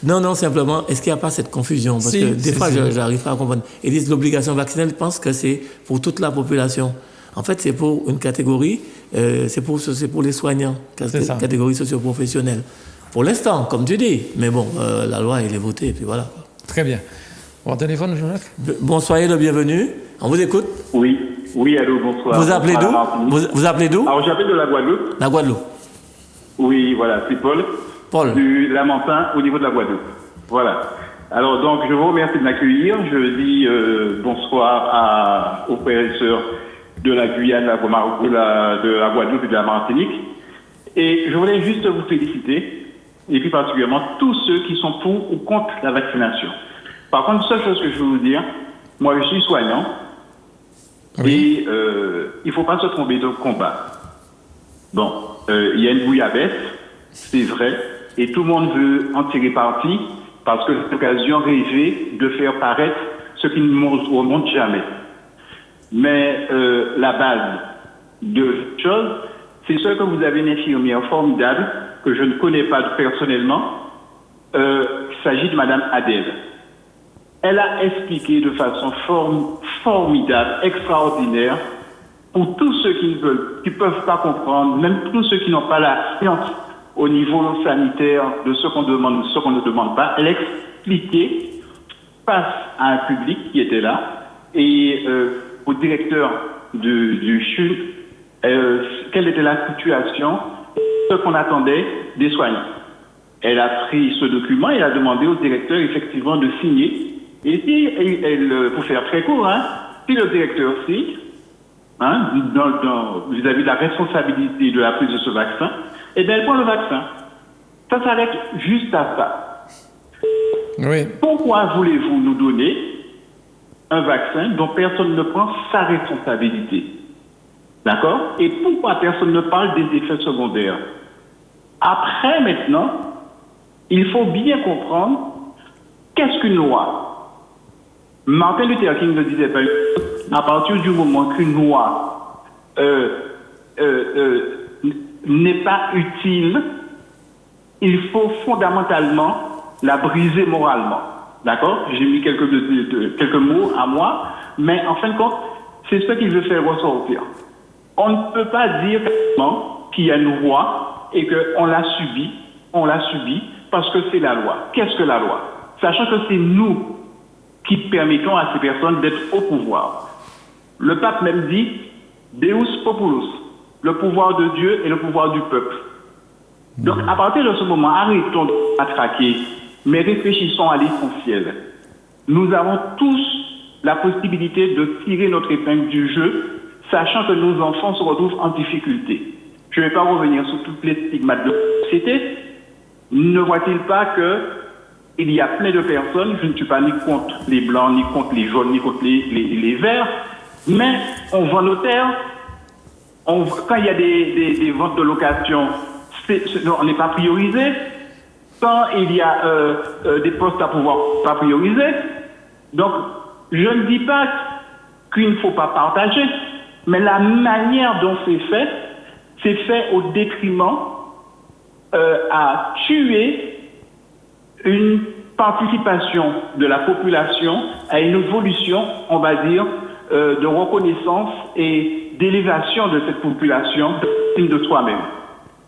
Non, simplement, est-ce qu'il n'y a pas cette confusion? Parce que des fois, j'arrive pas à comprendre. Ils disent l'obligation vaccinale, ils pensent que c'est pour toute la population. En fait, c'est pour une catégorie, c'est pour les soignants, catégorie socio-professionnelle. Pour l'instant, comme tu dis. Mais bon, la loi, elle est votée, et puis voilà. Très bien. Bon téléphone, Jacques. Bon, soyez le bienvenu. On vous écoute. Oui, allô, bonsoir. Vous appelez d'où? Vous appelez d'où? Alors, j'appelle de la Guadeloupe. La Guadeloupe. Oui, voilà, c'est Paul. Du Lamentin, au niveau de la Guadeloupe. Voilà. Alors, donc, je vous remercie de m'accueillir. Je dis bonsoir aux frères et sœurs de la Guyane, de la Guadeloupe et de la Martinique. Et je voulais juste vous féliciter, et puis particulièrement tous ceux qui sont pour ou contre la vaccination. Par contre, seule chose que je veux vous dire, moi je suis soignant, et il ne faut pas se tromper de combat. Bon, il y a une bouillabaisse, c'est vrai, et tout le monde veut en tirer parti, parce que c'est l'occasion rêvée de faire paraître ce qui ne montre jamais. Mais la base de chose, c'est ce que vous avez une infirmière formidable, que je ne connais pas personnellement. Il s'agit de Madame Adèle. Elle a expliqué de façon formidable, extraordinaire, pour tous ceux qui ne peuvent pas comprendre, même tous ceux qui n'ont pas la science au niveau sanitaire de ce qu'on demande ou ce qu'on ne demande pas. Elle expliquait face à un public qui était là et au directeur du CHUL quelle était la situation, ce qu'on attendait des soignants. Elle a pris ce document et a demandé au directeur effectivement de signer. Et si, pour faire très court, si le directeur signe, vis-à-vis de la responsabilité de la prise de ce vaccin, eh bien elle prend le vaccin. Ça s'arrête juste à ça. Oui. Pourquoi voulez-vous nous donner un vaccin dont personne ne prend sa responsabilité? D'accord? Et pourquoi personne ne parle des effets secondaires? Après, maintenant, il faut bien comprendre qu'est-ce qu'une loi. Martin Luther King ne disait pas, à partir du moment qu'une loi n'est pas utile, il faut fondamentalement la briser moralement. D'accord? J'ai mis quelques mots à moi, mais en fin de compte, c'est ce qu'il veut faire ressortir. On ne peut pas dire qu'il y a une loi et qu'on l'a subi parce que c'est la loi. Qu'est-ce que la loi? Sachant que c'est nous qui permettons à ces personnes d'être au pouvoir. Le pape même dit Deus Populus, le pouvoir de Dieu et le pouvoir du peuple. Donc à partir de ce moment, arrêtons de matraquer, mais réfléchissons à l'essentiel. Nous avons tous la possibilité de tirer notre épingle du jeu, sachant que nos enfants se retrouvent en difficulté. Je ne vais pas revenir sur toutes les stigmates de la société. Ne voit-il pas qu'il y a plein de personnes, je ne suis pas ni contre les blancs, ni contre les jaunes, ni contre les verts, mais on vend nos terres, quand il y a des ventes de location, on n'est pas priorisé. Quand il y a des postes à pouvoir pas prioriser. Donc, je ne dis pas qu'il ne faut pas partager, mais la manière dont c'est fait au détriment à tuer une participation de la population à une évolution, on va dire, de reconnaissance et d'élévation de cette population de soi-même.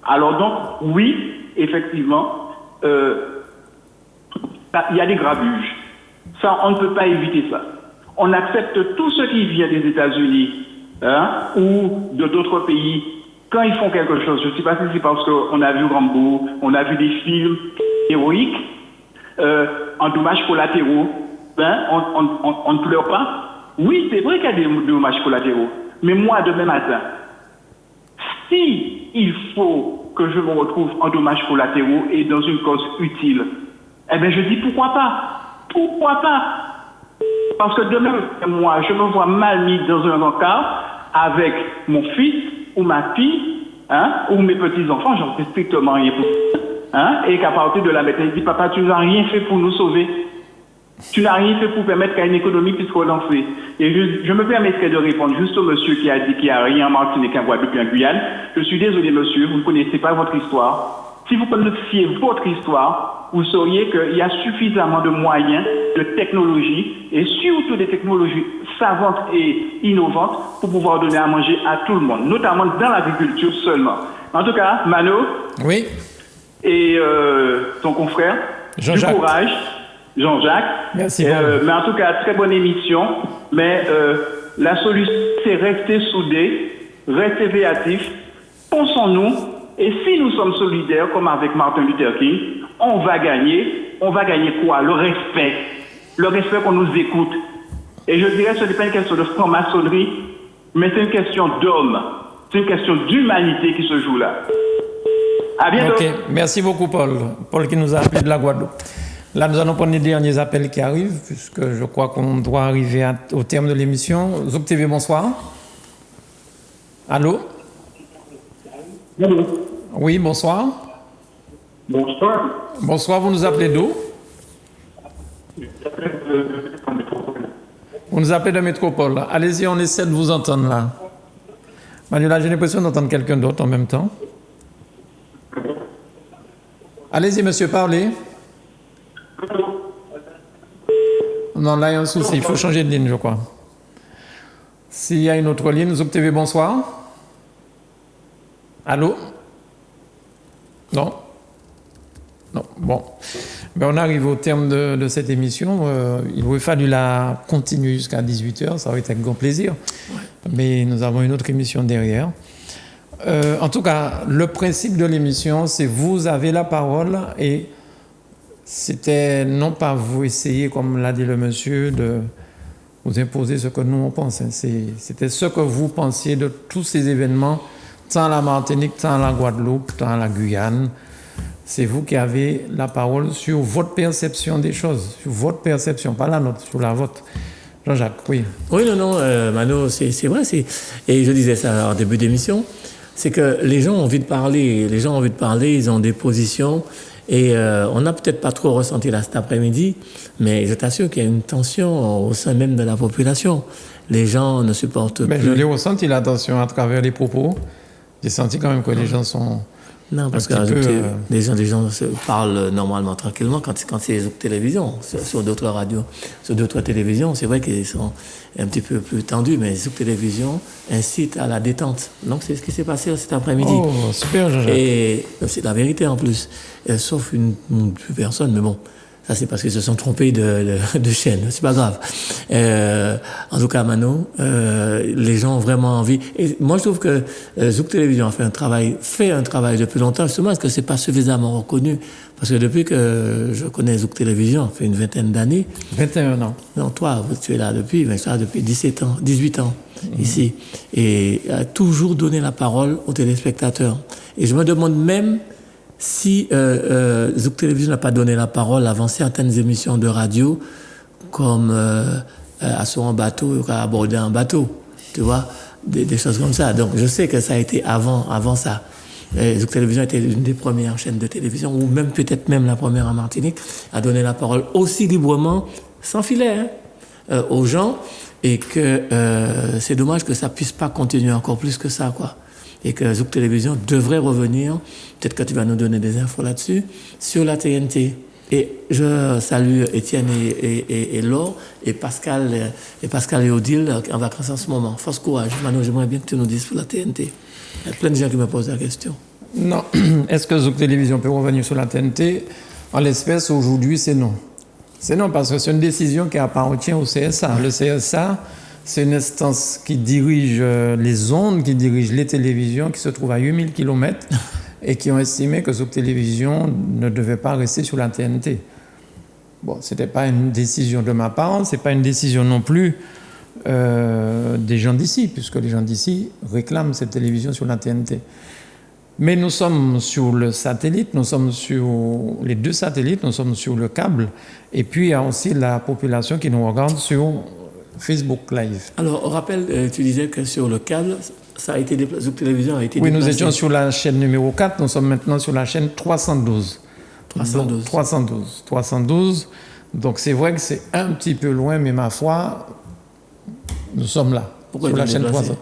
Alors donc, oui, effectivement, il y a des grabuges. Ça, on ne peut pas éviter ça. On accepte tout ce qui vient des États-Unis ou de d'autres pays quand ils font quelque chose. Je ne sais pas si c'est parce qu'on a vu Rambo, on a vu des films héroïques, en dommages collatéraux. On ne pleure pas. Oui, c'est vrai qu'il y a des dommages collatéraux. Mais moi, demain matin, si il faut que je me retrouve en dommages collatéraux et dans une cause utile, eh bien, je dis pourquoi pas? Pourquoi pas? Parce que demain, moi, je me vois mal mis dans un encart avec mon fils ou ma fille, ou mes petits-enfants, j'en sais strictement rien pour et qu'à partir de la matinée, il dit, papa, tu n'as rien fait pour nous sauver. Tu n'as rien fait pour permettre qu'une économie puisse relancer. Et je me permettrai de répondre juste au monsieur qui a dit qu'il n'y a rien en Martinique, en Guadeloupe et en Guyane. Je suis désolé, monsieur, vous ne connaissez pas votre histoire. Si vous connaissiez votre histoire, vous sauriez qu'il y a suffisamment de moyens, de technologies, et surtout des technologies savantes et innovantes pour pouvoir donner à manger à tout le monde, notamment dans l'agriculture seulement. En tout cas, Mano, oui, et ton confrère, du courage. Jean-Jacques. Merci. Mais en tout cas, très bonne émission. Mais la solution, c'est rester soudés, rester véatifs, pensons-nous, et si nous sommes solidaires, comme avec Martin Luther King, on va gagner. On va gagner quoi? Le respect. Le respect qu'on nous écoute. Et je dirais que ce n'est pas une question de franc-maçonnerie, mais c'est une question d'homme. C'est une question d'humanité qui se joue là. À bientôt. Ok, merci beaucoup Paul. Paul qui nous a appelé de la Guadeloupe. Là, nous allons prendre les derniers appels qui arrivent, puisque je crois qu'on doit arriver au terme de l'émission. Zouk TV, bonsoir. Allô? Allô? Oui, bonsoir. Bonsoir. Bonsoir, vous nous appelez d'où? Vous nous appelez de Métropole. Allez-y, on essaie de vous entendre là. Manuela, j'ai l'impression d'entendre quelqu'un d'autre en même temps. Allez-y, monsieur, parlez. Non, là, il y a un souci. Il faut changer de ligne, je crois. S'il y a une autre ligne, Zouk TV, bonsoir. Allô? Non? Non. Bon. Ben, on arrive au terme de cette émission. Il aurait fallu la continuer jusqu'à 18h. Ça aurait été avec grand plaisir. Mais nous avons une autre émission derrière. En tout cas, le principe de l'émission, c'est vous avez la parole et c'était non pas vous essayer, comme l'a dit le monsieur, de vous imposer ce que nous on pense. C'était ce que vous pensiez de tous ces événements, tant à la Martinique, tant à la Guadeloupe, tant à la Guyane. C'est vous qui avez la parole sur votre perception des choses, sur votre perception, pas la nôtre, sur la vôtre. Jean-Jacques, oui. Oui, non, Mano, c'est vrai. Et je disais ça en début d'émission, c'est que les gens ont envie de parler, ils ont des positions. Et on n'a peut-être pas trop ressenti là cet après-midi, mais je t'assure qu'il y a une tension au sein même de la population. Les gens ne supportent plus. Je l'ai ressenti, la tension, à travers les propos. J'ai senti quand même que les gens sont... Non, parce que les gens se parlent normalement tranquillement quand c'est Zouk Télévision, sur d'autres radios, sur d'autres télévisions. C'est vrai qu'ils sont un petit peu plus tendus, mais Zouk Télévision incite à la détente. Donc c'est ce qui s'est passé cet après-midi. Oh, super, Jean-Jacques. Et c'est la vérité en plus. Sauf une personne, mais bon. Ça, c'est parce qu'ils se sont trompés de chaîne. C'est pas grave. En tout cas, Mano, les gens ont vraiment envie. Et moi, je trouve que Zouk Télévision a fait un travail depuis longtemps, justement, parce que c'est pas suffisamment reconnu. Parce que depuis que je connais Zouk Télévision, ça fait une vingtaine d'années. 21 ans. Non, toi, tu es là depuis 18 ans, ici. Et a toujours donné la parole aux téléspectateurs. Et je me demande même si Zouk Télévision n'a pas donné la parole avant certaines émissions de radio, comme Assaut en bateau, aborder un bateau, tu vois, des choses comme ça. Donc je sais que ça a été avant ça. Zouk Télévision était une des premières chaînes de télévision, ou même peut-être même la première en Martinique, à donner la parole aussi librement, sans filet, aux gens, et que c'est dommage que ça puisse pas continuer encore plus que ça, quoi. Et que Zouk Télévision devrait revenir, peut-être que tu vas nous donner des infos là-dessus, sur la TNT. Et je salue Étienne et Laure, et Pascal et Odile en vacances en ce moment. Force courage. Manu, j'aimerais bien que tu nous dises sur la TNT. Il y a plein de gens qui me posent la question. Non. Est-ce que Zouk Télévision peut revenir sur la TNT? En l'espèce, aujourd'hui, c'est non. C'est non, parce que c'est une décision qui appartient au CSA. Le CSA, c'est une instance qui dirige les ondes, qui dirige les télévisions, qui se trouvent à 8000 km et qui ont estimé que Zouk Télévision ne devait pas rester sur la TNT. Bon, ce n'était pas une décision de ma part, ce n'est pas une décision non plus des gens d'ici, puisque les gens d'ici réclament cette télévision sur la TNT. Mais nous sommes sur le satellite, nous sommes sur les deux satellites, nous sommes sur le câble, et puis il y a aussi la population qui nous regarde sur Facebook Live. Alors, on rappelle, tu disais que sur le câble, ça a été déplacé, Zouk Télévision a été déplacé. Oui, nous étions sur la chaîne numéro 4, nous sommes maintenant sur la chaîne 312. 312. Donc c'est vrai que c'est un petit peu loin, mais ma foi, nous sommes là. Pourquoi sur ils la chaîne déplacé? 300.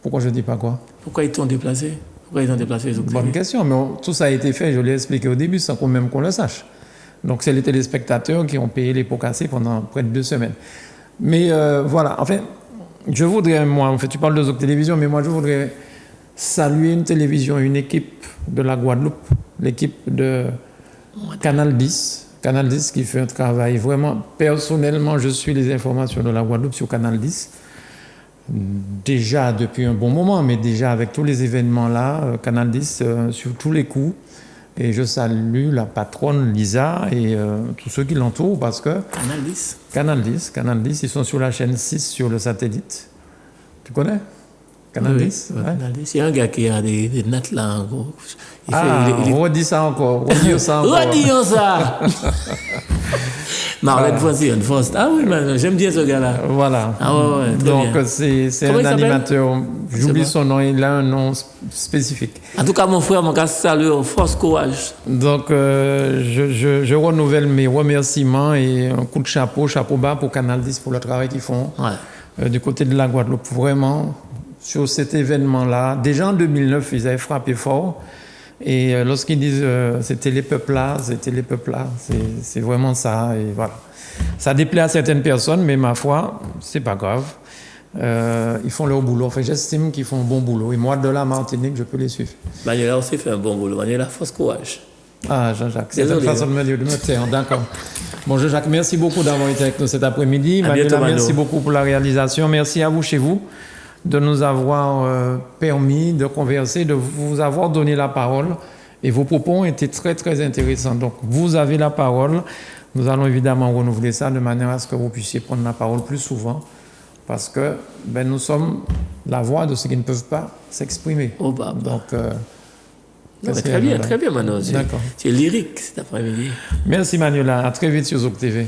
Pourquoi je ne dis pas quoi? Pourquoi ils t'ont déplacé? Pourquoi ils ont déplacé Zouk Télévision? Bonne question, mais tout ça a été fait, je l'ai expliqué au début, sans même qu'on le sache. Donc c'est les téléspectateurs qui ont payé les pots cassés pendant près de 2 semaines. Mais voilà, enfin, je voudrais, tu parles de Zouk Télévision, mais moi je voudrais saluer une télévision, une équipe de la Guadeloupe, l'équipe de Canal 10. Canal 10 qui fait un travail vraiment, personnellement, je suis les informations de la Guadeloupe sur Canal 10. Déjà depuis un bon moment, mais déjà avec tous les événements là, Canal 10 sur tous les coups. Et je salue la patronne Lisa et tous ceux qui l'entourent parce que... Canal 10, ils sont sur la chaîne 6 sur le satellite. Tu connais Canal 10 ouais. Canal 10. Il y a un gars qui a des nattes là, en gros. Redis ça encore. Redis ça. Marlène Faust. Ah oui, j'aime bien ce gars-là. Voilà. Ah ouais, donc c'est un animateur. J'oublie son nom, il a un nom spécifique. En tout cas, mon frère, mon gars, salut, force courage. Donc je renouvelle mes remerciements et un coup de chapeau bas pour Canal 10 pour le travail qu'ils font. Ouais. Du côté de la Guadeloupe, vraiment, sur cet événement-là. Déjà en 2009, ils avaient frappé fort. Et lorsqu'ils disent c'était les peuples là, c'est vraiment ça. Et voilà. Ça déplaît à certaines personnes, mais ma foi, c'est pas grave. Ils font leur boulot. Enfin, j'estime qu'ils font un bon boulot. Et moi, de la Martinique, je peux les suivre. Manuela aussi fait un bon boulot. Manuela, force courage. Ah, Jean-Jacques, c'est une façon de me taire. D'accord. Bon, Jean-Jacques, merci beaucoup d'avoir été avec nous cet après-midi. Manuela, merci beaucoup pour la réalisation. Merci à vous chez vous de nous avoir permis de converser, de vous avoir donné la parole. Et vos propos ont été très, très intéressants. Donc, vous avez la parole. Nous allons évidemment renouveler ça de manière à ce que vous puissiez prendre la parole plus souvent. Parce que nous sommes la voix de ceux qui ne peuvent pas s'exprimer. Oh, bah. Donc, très bien, Mano. D'accord. Tu es lyrique cet après-midi. Merci, Manuela. À très vite sur Zouk TV.